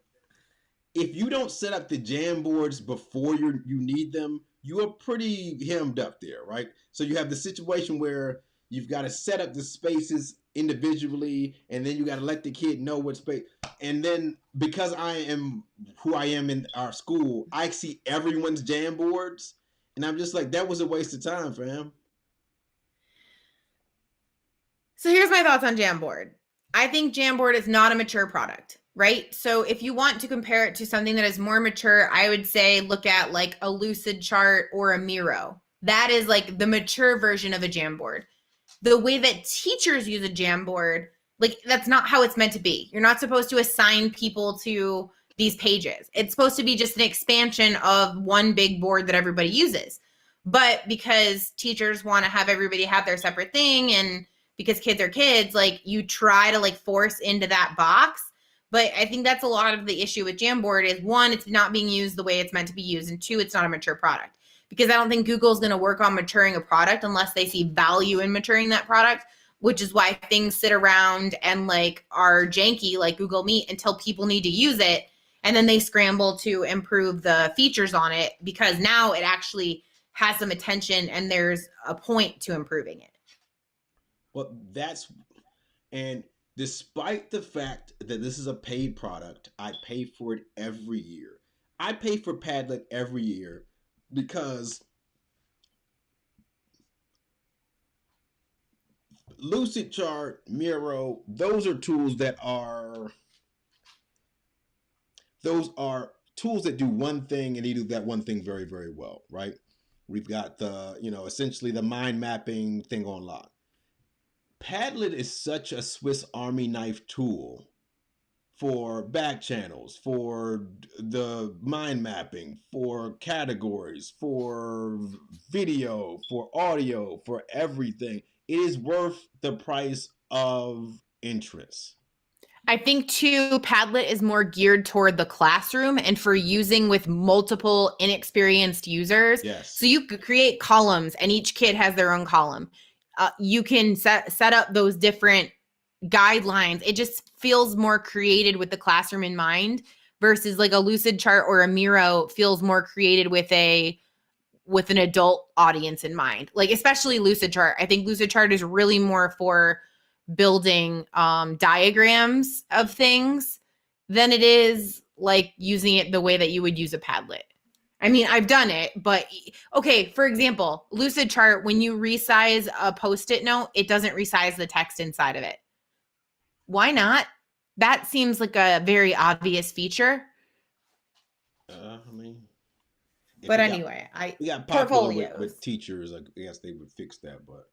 if you don't set up the Jamboards before you need them, you are pretty hemmed up there, right? So you have the situation where you've got to set up the spaces individually, and then you got to let the kid know what space. And then because I am who I am in our school, I see everyone's Jamboards, and I'm just like, that was a waste of time, fam. So here's my thoughts on Jamboard. I think Jamboard is not a mature product. Right? So if you want to compare it to something that is more mature, I would say look at like a Lucidchart or a Miro. That is like the mature version of a Jamboard. The way that teachers use a Jamboard, like that's not how it's meant to be. You're not supposed to assign people to these pages. It's supposed to be just an expansion of one big board that everybody uses. But because teachers want to have everybody have their separate thing, and because kids are kids, like you try to like force into that box. But I think that's a lot of the issue with Jamboard is one, it's not being used the way it's meant to be used. And two, it's not a mature product. Because I don't think Google's going to work on maturing a product unless they see value in maturing that product, which is why things sit around and like are janky like Google Meet until people need to use it. And then they scramble to improve the features on it because now it actually has some attention and there's a point to improving it. Well, and despite the fact that this is a paid product, I pay for it every year. I pay for Padlet every year because Lucidchart, Miro, those are tools that do one thing, and they do that one thing very, very well, right? We've got the, essentially the mind mapping thing on lock. Padlet is such a Swiss Army knife tool for back channels, for the mind mapping, for categories, for video, for audio, for everything. It is worth the price of interest. I think too, Padlet is more geared toward the classroom and for using with multiple inexperienced users. Yes. So you could create columns and each kid has their own column. You can set up those different guidelines. It just feels more created with the classroom in mind versus like a Lucidchart or a Miro feels more created with an adult audience in mind. Like especially Lucidchart. I think Lucidchart is really more for building diagrams of things than it is like using it the way that you would use a Padlet. I mean, I've done it, but okay, for example, Lucidchart, when you resize a Post-it note, it doesn't resize the text inside of it. Why not? That seems like a very obvious feature. But anyway, we got popular with teachers. I guess they would fix that, but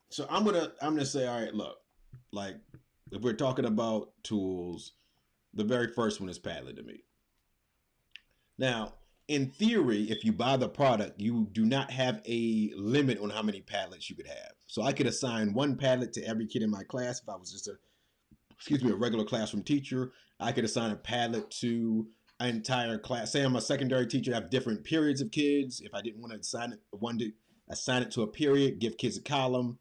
so I'm gonna say, all right, look, like if we're talking about tools, the very first one is Padlet to me. Now, in theory, if you buy the product, you do not have a limit on how many Padlets you could have. So I could assign one Padlet to every kid in my class if I was just excuse me, a regular classroom teacher. I could assign a Padlet to an entire class. Say I'm a secondary teacher, I have different periods of kids. If I didn't want to assign it to a period, give kids a column.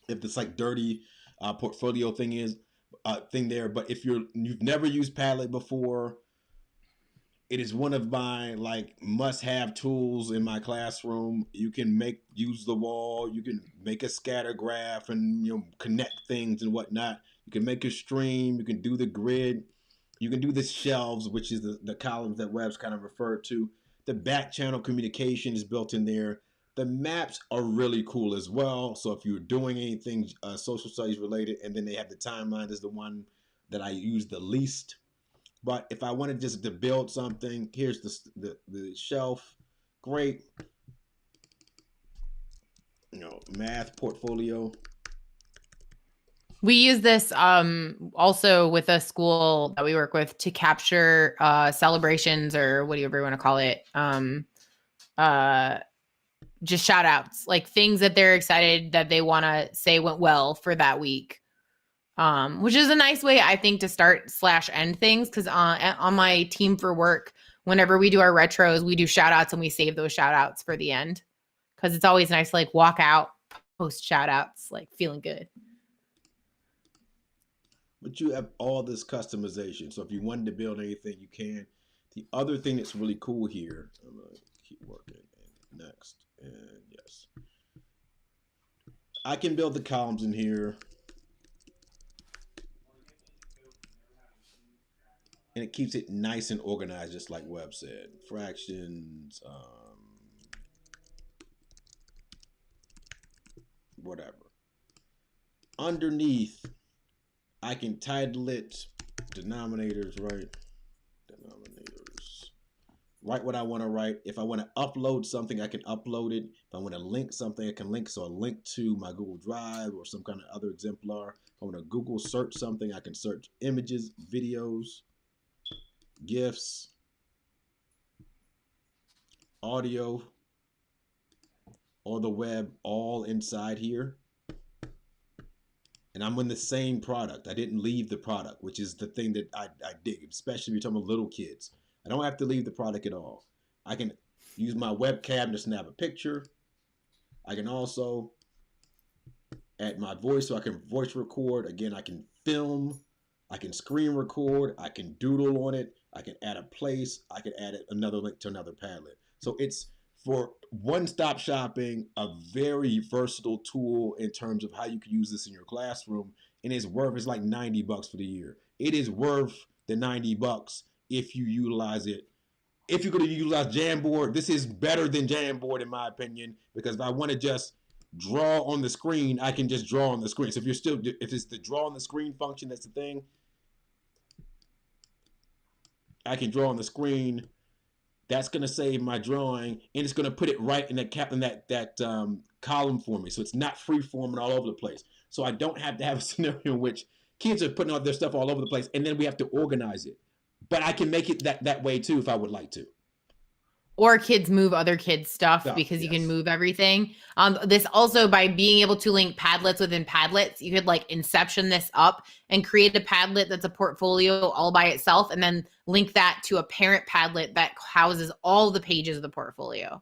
If it's like dirty portfolio thing there. But if you've never used Padlet before, it is one of my like must-have tools in my classroom. You can use the wall, you can make a scatter graph and connect things and whatnot. You can make a stream, you can do the grid, you can do the shelves, which is the columns that Webb's kind of referred to. The back channel communication is built in there. The maps are really cool as well. So if you're doing anything social studies related, and then they have the timeline is the one that I use the least. But if I wanted just to build something, here's the shelf. Great. Math portfolio. We use this also with a school that we work with to capture celebrations, or whatever you want to call it. Just shout outs, like things that they're excited that they want to say went well for that week. Which is a nice way, I think, to start / end things. Because on my team for work, whenever we do our retros, we do shout outs and we save those shout outs for the end. Because it's always nice to like walk out, post shout outs, like feeling good. But you have all this customization. So if you wanted to build anything, you can. The other thing that's really cool here, I'm going to keep working. And next. And yes. I can build the columns in here. And it keeps it nice and organized, just like Webb said. Fractions, whatever. Underneath, I can title it denominators, right? Denominators. Write what I want to write. If I want to upload something, I can upload it. If I want to link something, I can link. So a link to my Google Drive or some kind of other exemplar. If I want to Google search something, I can search images, videos, GIFs, audio, or the web, all inside here. And I'm in the same product. I didn't leave the product, which is the thing that I dig, especially if you're talking about little kids. I don't have to leave the product at all. I can use my webcam to snap a picture. I can also add my voice, so I can voice record. Again, I can film. I can screen record. I can doodle on it. I can add a place. I can add another link to another Padlet. So it's for one-stop shopping, a very versatile tool in terms of how you can use this in your classroom. And it's like $90 for the year. It is worth the $90 if you utilize it. If you're going to utilize Jamboard, this is better than Jamboard in my opinion, because if I want to just draw on the screen, I can just draw on the screen. So if it's the draw on the screen function, that's the thing. I can draw on the screen. That's going to save my drawing, and it's going to put it right in that column for me. So it's not free forming all over the place. So I don't have to have a scenario in which kids are putting all their stuff all over the place, and then we have to organize it. But I can make it that way too if I would like to. Or kids move other kids' stuff because you can move everything. This also, by being able to link Padlets within Padlets, you could like inception this up and create a Padlet that's a portfolio all by itself, and then link that to a parent Padlet that houses all the pages of the portfolio.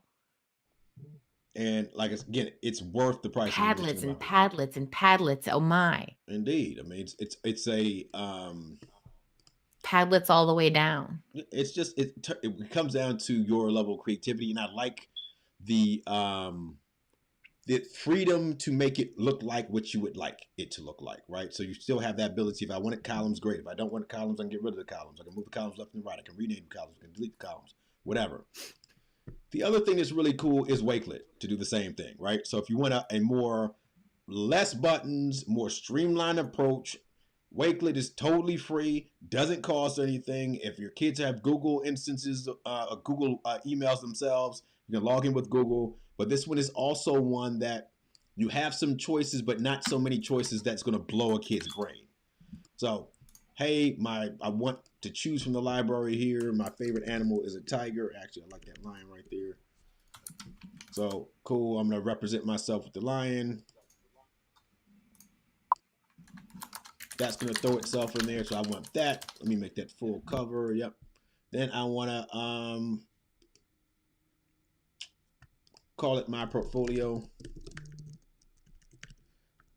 And like, again, it's worth the price. Padlets and Padlets and Padlets. Oh my! Indeed, I mean it's a Padlets all the way down. It's just it comes down to your level of creativity, and I like the freedom to make it look like what you would like it to look like, right? So you still have that ability. If I wanted columns, great. If I don't want columns, I can get rid of the columns. I can move the columns left and right. I can rename columns. I can delete the columns, whatever. The other thing that's really cool is Wakelet to do the same thing, right? So if you want a more less buttons, more streamlined approach, Wakelet is totally free, doesn't cost anything. If your kids have Google instances, Google emails themselves, you can log in with Google. But this one is also one that you have some choices, but not so many choices that's going to blow a kid's brain. So, hey, I want to choose from the library here. My favorite animal is a tiger. Actually, I like that lion right there. So, cool. I'm going to represent myself with the lion. That's going to throw itself in there. So I want that. Let me make that full cover. Yep. Then I want to call it my portfolio.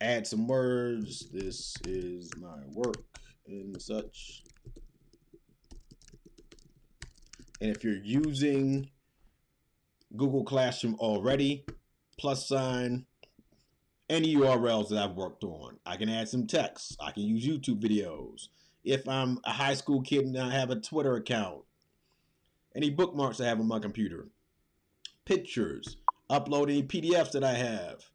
Add some words. This is my work and such. And if you're using Google Classroom already, +, any URLs that I've worked on. I can add some text. I can use YouTube videos. If I'm a high school kid and I have a Twitter account, any bookmarks I have on my computer, pictures, upload any PDFs that I have,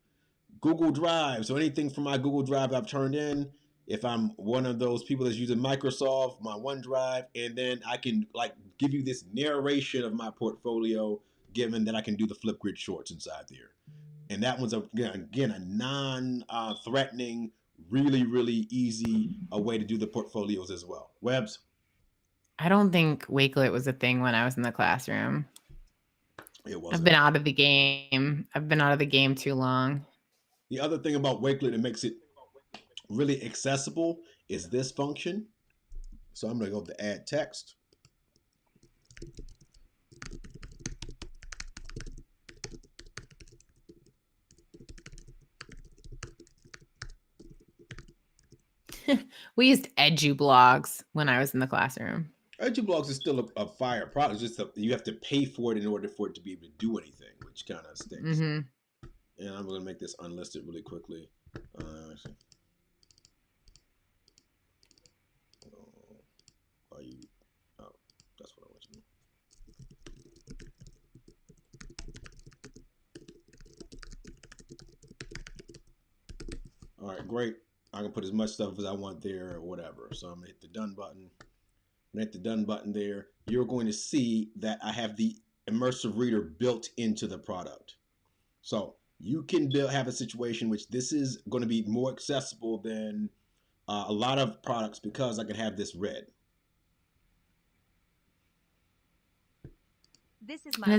Google Drive. So anything from my Google Drive I've turned in. If I'm one of those people that's using Microsoft, my OneDrive, and then I can like give you this narration of my portfolio, given that I can do the Flipgrid shorts inside there. And that one's again a non-threatening, really easy way to do the portfolios as well. Webbs? I don't think Wakelet was a thing when I was in the classroom. It wasn't. I've been out of the game. I've been out of the game too long. The other thing about Wakelet that makes it really accessible is this function. So I'm going to go to add text. We used EduBlogs when I was in the classroom. EduBlogs is still a fire product. It's just you have to pay for it in order for it to be able to do anything, which kind of stinks. Mm-hmm. And I'm going to make this unlisted really quickly. That's what I want you to do. All right, great. I can put as much stuff as I want there or whatever. So I'm going to hit the done button. When I hit the done button there, you're going to see that I have the immersive reader built into the product. So you can have a situation which this is going to be more accessible than a lot of products because I can have this read. This is my And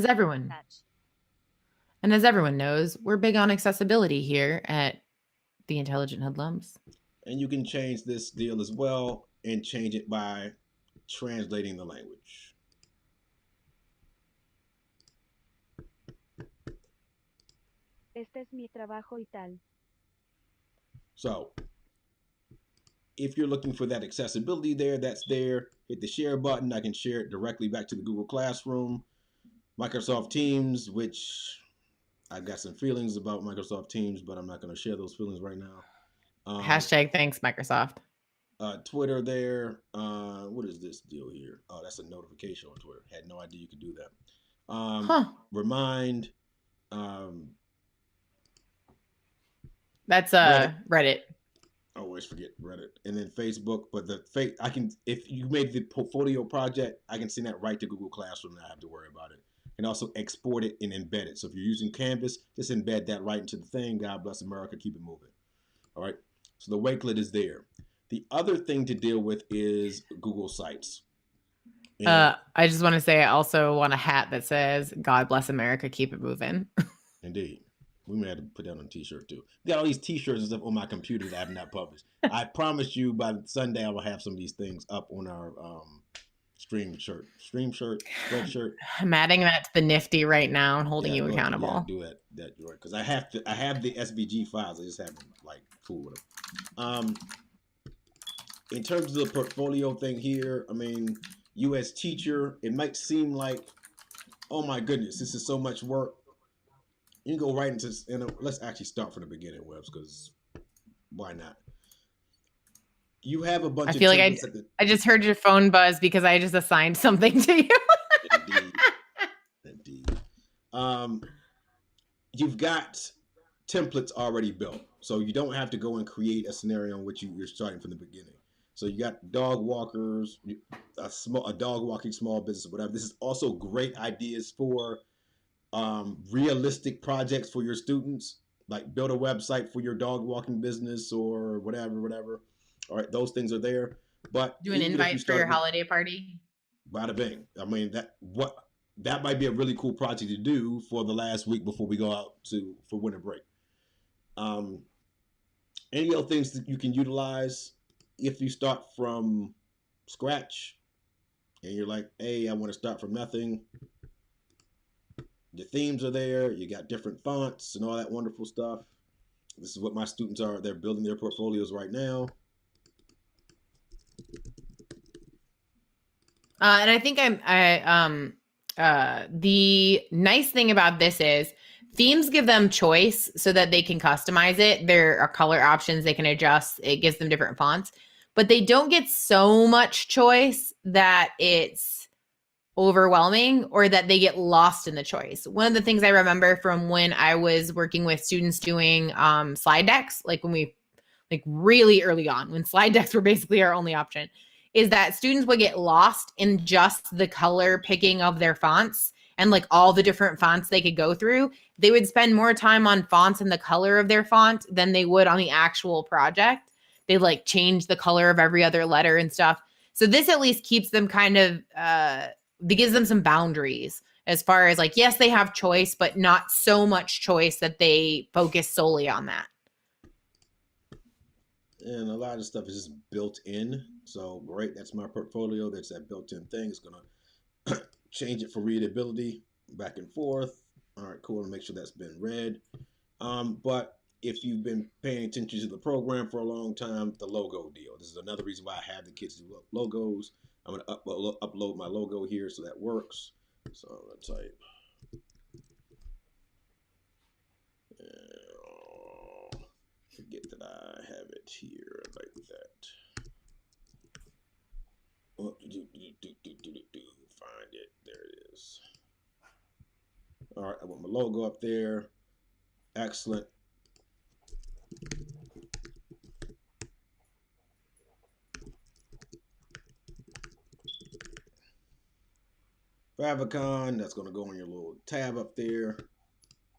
as everyone knows, we're big on accessibility here at the Intelligent Hoodlums. And you can change this deal as well and change it by translating the language. Este es mi trabajo y tal. So if you're looking for that accessibility there, that's there. Hit the share button. I can share it directly back to the Google Classroom. Microsoft Teams, which I've got some feelings about Microsoft Teams, but I'm not going to share those feelings right now. Hashtag thanks, Microsoft. Twitter there. What is this deal here? Oh, that's a notification on Twitter. Had no idea you could do that. Remind. That's Reddit. I always forget Reddit. And then Facebook. But I can, if you made the portfolio project, I can send that right to Google Classroom and I have to worry about it. And also export it and embed it. So if you're using Canvas, just embed that right into the thing. God bless America. Keep it moving. All right. So the Wakelet is there. The other thing to deal with is Google Sites. And I just want to say I also want a hat that says, God bless America, keep it moving. Indeed. We may have to put that on a t-shirt too. Got all these t-shirts and stuff on my computer that I have not published. I promise you by Sunday I will have some of these things up on our spreadshirt. I'm adding that to the Nifty right now and holding you accountable. Do that, George, because I have the SVG files. I just haven't fooled with them. In terms of the portfolio thing here, I mean, you as teacher, it might seem like, oh my goodness, this is so much work. You can go right into, let's actually start from the beginning, Webbs, because why not? You have a bunch of templates. I just heard your phone buzz because I just assigned something to you. Indeed. You've got templates already built, so you don't have to go and create a scenario in which you're starting from the beginning. So you got dog walkers, a dog walking small business, whatever. This is also great ideas for realistic projects for your students, like build a website for your dog walking business or whatever. All right, those things are there. But do an invite for your holiday party. Bada bing. I mean, that might be a really cool project to do for the last week before we go out for winter break. Any other things that you can utilize? if you start from scratch and you're like, hey, I want to start from nothing, the themes are there. You got different fonts and all that wonderful stuff. This is what my students are. They're building their portfolios right now. And I think the nice thing about this is themes give them choice so that they can customize it. There are color options they can adjust. It gives them different fonts, but they don't get so much choice that it's overwhelming or that they get lost in the choice. One of the things I remember from when I was working with students doing slide decks, like when we, like really early on, when slide decks were basically our only option, is that students would get lost in just the color picking of their fonts and like all the different fonts they could go through. They would spend more time on fonts and the color of their font than they would on the actual project. They like change the color of every other letter and stuff. So this at least keeps them kind of, it gives them some boundaries as far as like, yes, they have choice, but not so much choice that they focus solely on that. And a lot of stuff is just built in. So great, that's my portfolio. That's that built-in thing. It's gonna change it for readability back and forth. All right, cool. And make sure that's been read. But if you've been paying attention to the program for a long time, the logo deal. This is another reason why I have the kids do logos. I'm gonna upload my logo here, so that works. So I'm gonna type. Forget that I have it here like that. Find it. There it is. All right, I want my logo up there. Excellent. Favicon, that's going to go on your little tab up there.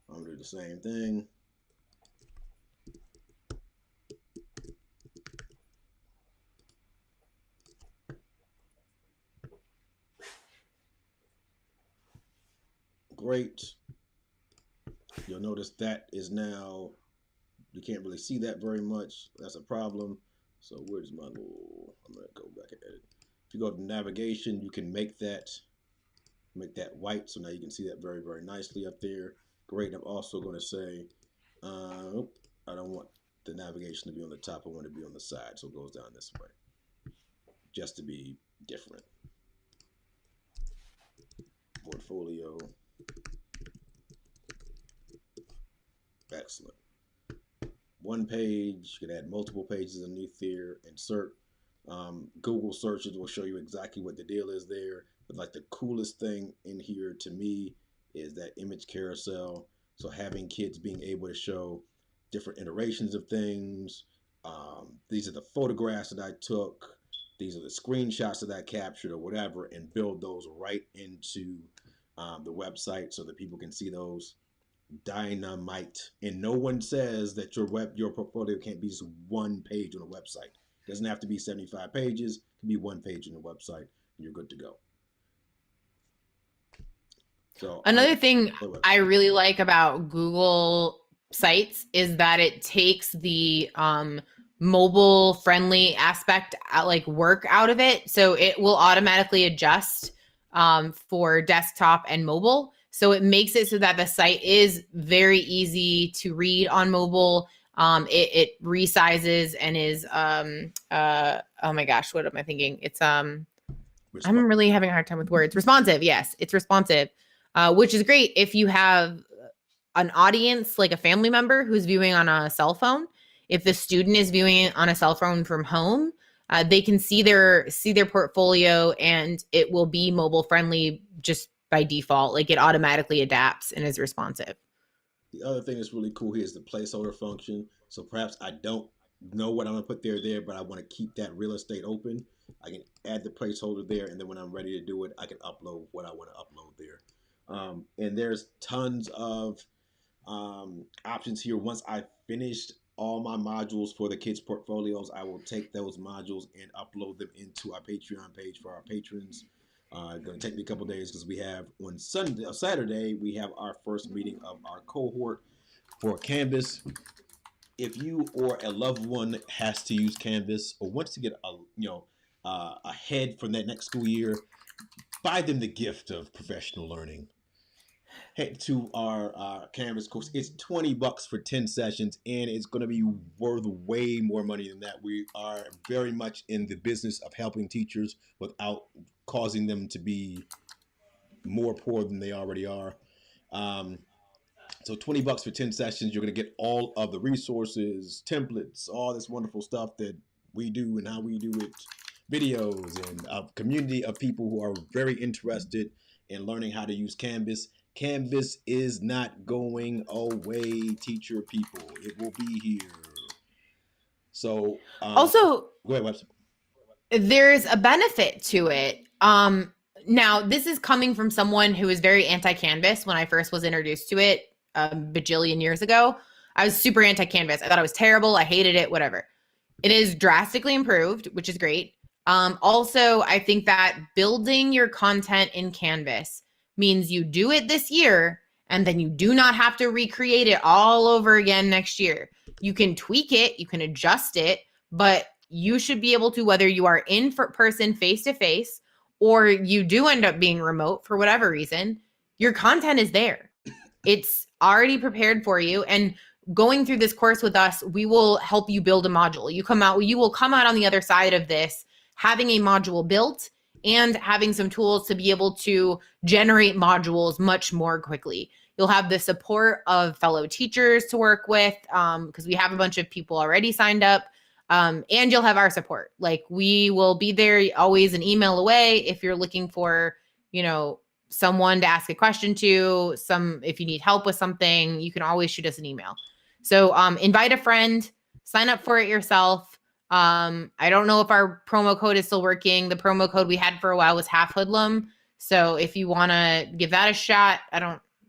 I'm going to do the same thing. Great. You'll notice that is now, you can't really see that very much. That's a problem. So where's my little, I'm going to go back and edit. If you go to navigation, you can make that white. So now you can see that very, very nicely up there. Great. I'm also going to say, I don't want the navigation to be on the top. I want it to be on the side. So it goes down this way just to be different. Portfolio. Excellent. One page, you can add multiple pages underneath there. Insert. Google searches will show you exactly what the deal is there. But like the coolest thing in here to me is that image carousel. So having kids being able to show different iterations of things. These are the photographs that I took. These are the screenshots that I captured or whatever, and build those right into the website so that people can see those. Dynamite. And no one says that your portfolio can't be just one page on a website. It doesn't have to be 75 pages. It can be one page on the website, and you're good to go. So another thing I really like about Google Sites is that it takes the mobile friendly aspect like work out of it. So it will automatically adjust for desktop and mobile. So it makes it so that the site is very easy to read on mobile. It resizes and is oh my gosh, what am I thinking? It's I'm really having a hard time with words. Responsive, yes, it's responsive, which is great if you have an audience like a family member who's viewing on a cell phone. If the student is viewing on a cell phone from home, they can see their portfolio, and it will be mobile friendly just by default. Like it automatically adapts and is responsive. The other thing that's really cool here is the placeholder function. So perhaps I don't know what I'm gonna put there, but I want to keep that real estate open. I can add the placeholder there, and then when I'm ready to do it, I can upload what I want to upload there. And there's tons of options here. Once I've finished all my modules for the kids' portfolios, I will take those modules and upload them into our Patreon page for our patrons. Going to take me a couple days because we have on Saturday, we have our first meeting of our cohort for Canvas. if you or a loved one has to use Canvas or wants to get ahead for that next school year, buy them the gift of professional learning. Head to our Canvas course. It's $20 for 10 sessions, and it's going to be worth way more money than that. We are very much in the business of helping teachers without causing them to be more poor than they already are. So $20 for 10 sessions, you're going to get all of the resources, templates, all this wonderful stuff that we do and how we do it, videos, and a community of people who are very interested in learning how to use Canvas. Canvas is not going away, teacher people. It will be here. So also, go ahead, Webster. There's a benefit to it. Now, this is coming from someone who was very anti-Canvas when I first was introduced to it a bajillion years ago. I was super anti-Canvas. I thought it was terrible. I hated it, whatever. It is drastically improved, which is great. Also, I think that building your content in Canvas means you do it this year and then you do not have to recreate it all over again next year. You can tweak it, you can adjust it, but you should be able to, whether you are in person face-to-face or you do end up being remote for whatever reason, your content is there. It's already prepared for you. And going through this course with us, we will help you build a module. You will come out on the other side of this having a module built and having some tools to be able to generate modules much more quickly. You'll have the support of fellow teachers to work with because we have a bunch of people already signed up. And you'll have our support. Like, we will be there, always an email away if you're looking for, someone to ask a question to, if you need help with something, you can always shoot us an email. So invite a friend, sign up for it yourself. I don't know if our promo code is still working. The promo code we had for a while was Half Hoodlum. So if you want to give that a shot,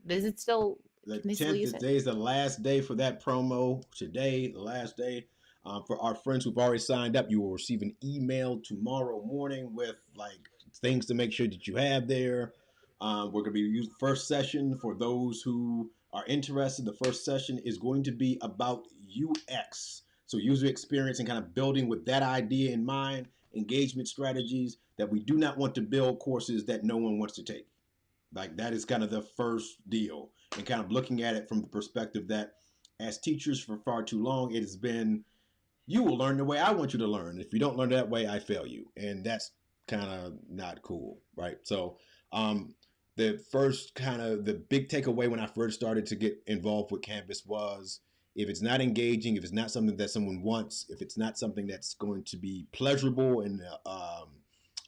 is it still? The 10th today is the last day for that promo. Today, the last day. For our friends who've already signed up, you will receive an email tomorrow morning with things to make sure that you have there. We're going to be using first session for those who are interested. The first session is going to be about UX. So user experience and kind of building with that idea in mind, engagement strategies, that we do not want to build courses that no one wants to take. That is kind of the first deal, and kind of looking at it from the perspective that as teachers for far too long, it has been, you will learn the way I want you to learn. If you don't learn that way, I fail you. And that's kind of not cool, right? So the big takeaway when I first started to get involved with Canvas was, if it's not engaging, if it's not something that someone wants, if it's not something that's going to be pleasurable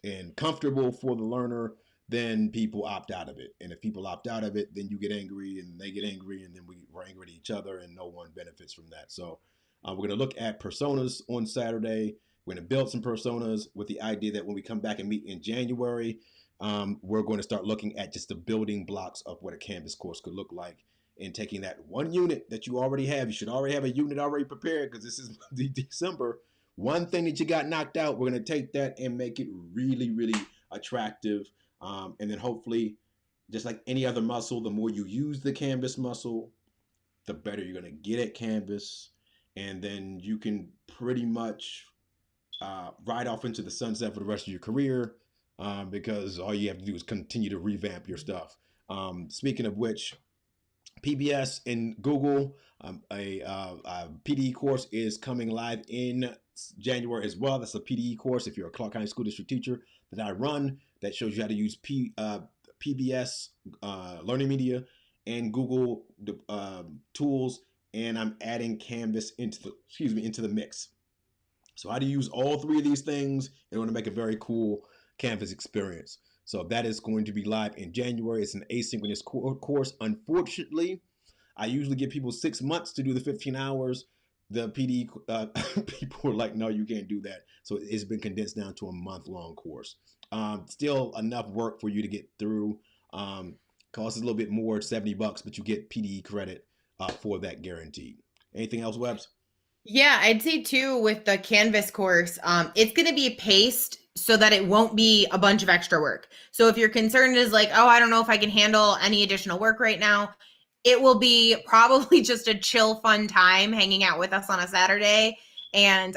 and comfortable for the learner, then people opt out of it. And if people opt out of it, then you get angry and they get angry, and then we're angry at each other, and no one benefits from that. So we're going to look at personas on Saturday. We're going to build some personas with the idea that when we come back and meet in January, we're going to start looking at just the building blocks of what a Canvas course could look like, and taking that one unit that you already have. You should already have a unit already prepared, because this is December. One thing that you got knocked out, we're going to take that and make it really, really attractive. And then hopefully, just like any other muscle, the more you use the Canvas muscle, the better you're going to get at Canvas. And then you can pretty much ride off into the sunset for the rest of your career, because all you have to do is continue to revamp your stuff. Speaking of which, PBS and Google, a PDE course is coming live in January as well. That's a PDE course if you're a Clark County School District teacher that I run, that shows you how to use PBS Learning Media and Google tools, and I'm adding Canvas into the mix. So how to use all three of these things in order to make a very cool Canvas experience. So that is going to be live in January. It's an asynchronous course. Unfortunately, I usually give people 6 months to do the 15 hours. The PD people are like, no, you can't do that. So it's been condensed down to a month-long course. Still enough work for you to get through. Costs a little bit more, $70, but you get PDE credit for that guaranteed. Anything else, Webbs? Yeah, I'd say too, with the Canvas course, it's going to be paced so that it won't be a bunch of extra work. So if your concern is like, oh, I don't know if I can handle any additional work right now, it will be probably just a chill, fun time hanging out with us on a Saturday. And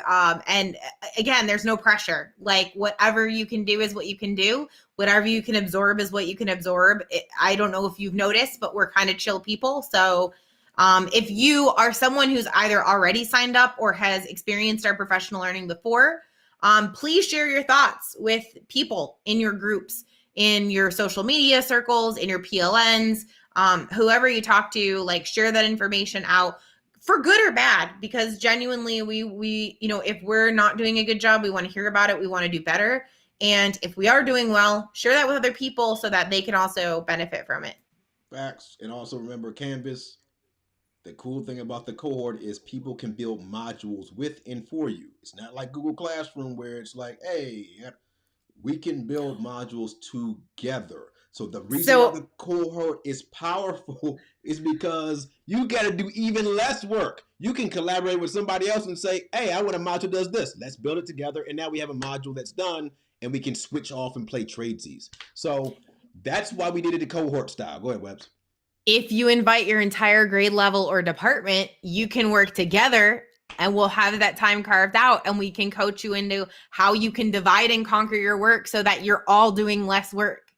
again, there's no pressure. Like whatever you can do is what you can do. Whatever you can absorb is what you can absorb. I don't know if you've noticed, but we're kind of chill people. So if you are someone who's either already signed up or has experienced our professional learning before, please share your thoughts with people in your groups, in your social media circles, in your PLNs, whoever you talk to, like share that information out for good or bad, because genuinely we, you know, if we're not doing a good job, we want to hear about it. We want to do better. And if we are doing well, share that with other people so that they can also benefit from it. Facts. And also remember Canvas. The cool thing about the cohort is people can build modules with and for you. It's not like Google Classroom where it's like, hey, we can build modules together. So the reason why the cohort is powerful is because you got to do even less work. You can collaborate with somebody else and say, hey, I want a module that does this. Let's build it together. And now we have a module that's done and we can switch off and play tradesies. So that's why we did it the cohort style. Go ahead, Webbs. If you invite your entire grade level or department, you can work together and we'll have that time carved out and we can coach you into how you can divide and conquer your work so that you're all doing less work.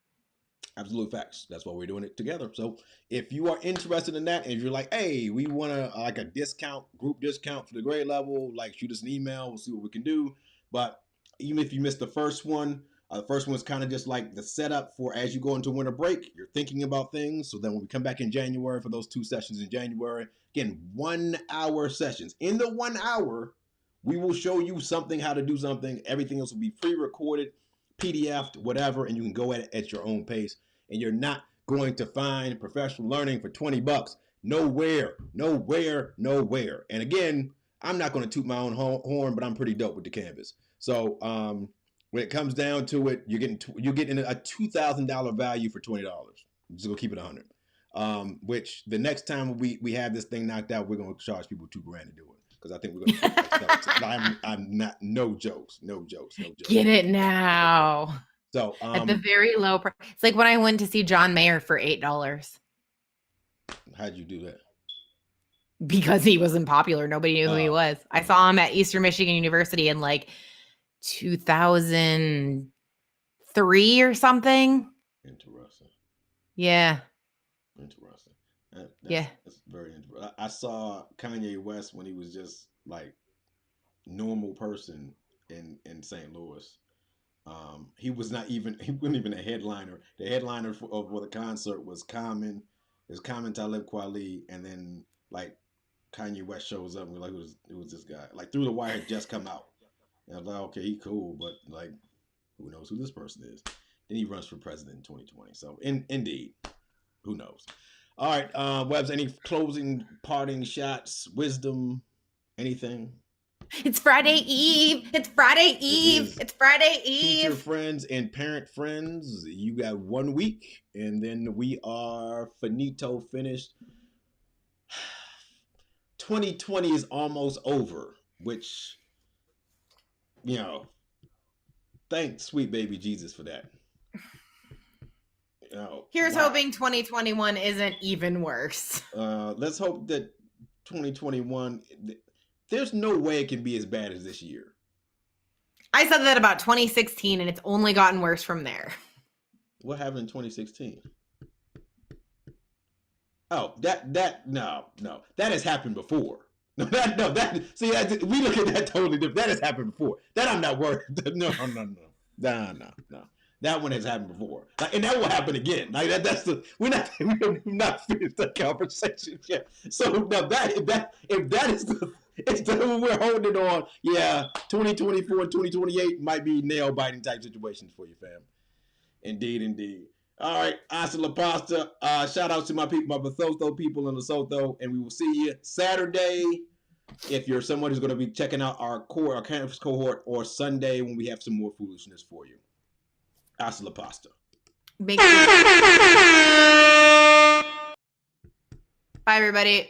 Absolute facts. That's why we're doing it together. So if you are interested in that and you're like, hey, we want like a discount, group discount for the grade level, like shoot us an email. We'll see what we can do. But even if you missed the first one is kind of just like the setup for as you go into winter break, you're thinking about things. So then when we come back in January for those 2 sessions in January, again, 1 hour sessions. In the 1 hour, we will show you something, how to do something. Everything else will be pre-recorded, PDF'd, whatever, and you can go at your own pace. And you're not going to find professional learning for $20. Nowhere. And again, I'm not going to toot my own horn, but I'm pretty dope with the Canvas. So when it comes down to it, you're getting a $2,000 value for $20. I'm just gonna keep it 100. Which the next time we have this thing knocked out, we're gonna charge people $2,000 to do it. Because I think we're gonna. I'm not. No jokes. Get it now. So at the very low price. It's like when I went to see John Mayer for $8. How'd you do that? Because he wasn't popular. Nobody knew who he was. I saw him at Eastern Michigan University in like 2003 or something. Interesting. Yeah. Interesting. That's very interesting. I saw Kanye West when he was just like normal person in St. Louis. He wasn't even a headliner. The headliner for the concert was Common. There's Common, Talib Kweli, and then like Kanye West shows up and we're like, who was this guy? Like Through the Wire had just come out. And I was like, okay, he cool, but like, who knows who this person is? Then he runs for president in 2020. So indeed, who knows? All right, Webbs, any closing, parting shots, wisdom, anything? It's Friday Eve. It's Friday Eve. It's Friday Eve. Teacher friends and parent friends, you got 1 week, and then we are finished. 2020 is almost over, which, you know, thank sweet baby Jesus for that. Here's hoping 2021 isn't even worse. Let's hope that 2021, there's no way it can be as bad as this year. I said that about 2016, and it's only gotten worse from there. What happened in 2016? Oh, no. That has happened before. We look at that totally different. That has happened before. That I'm not worried. No. That one has happened before, and that will happen again. Like we're not finished that conversation yet. So now if that is it's the one we're holding on. Yeah, 2024 and 2028 might be nail biting type situations for you, fam. Indeed. All right, hasta la pasta. Shout out to my people, my Bathosto people in Lesotho, and we will see you Saturday. If you're someone who's going to be checking out our campus cohort, or Sunday when we have some more foolishness for you. Hasta la pasta. Bye, everybody.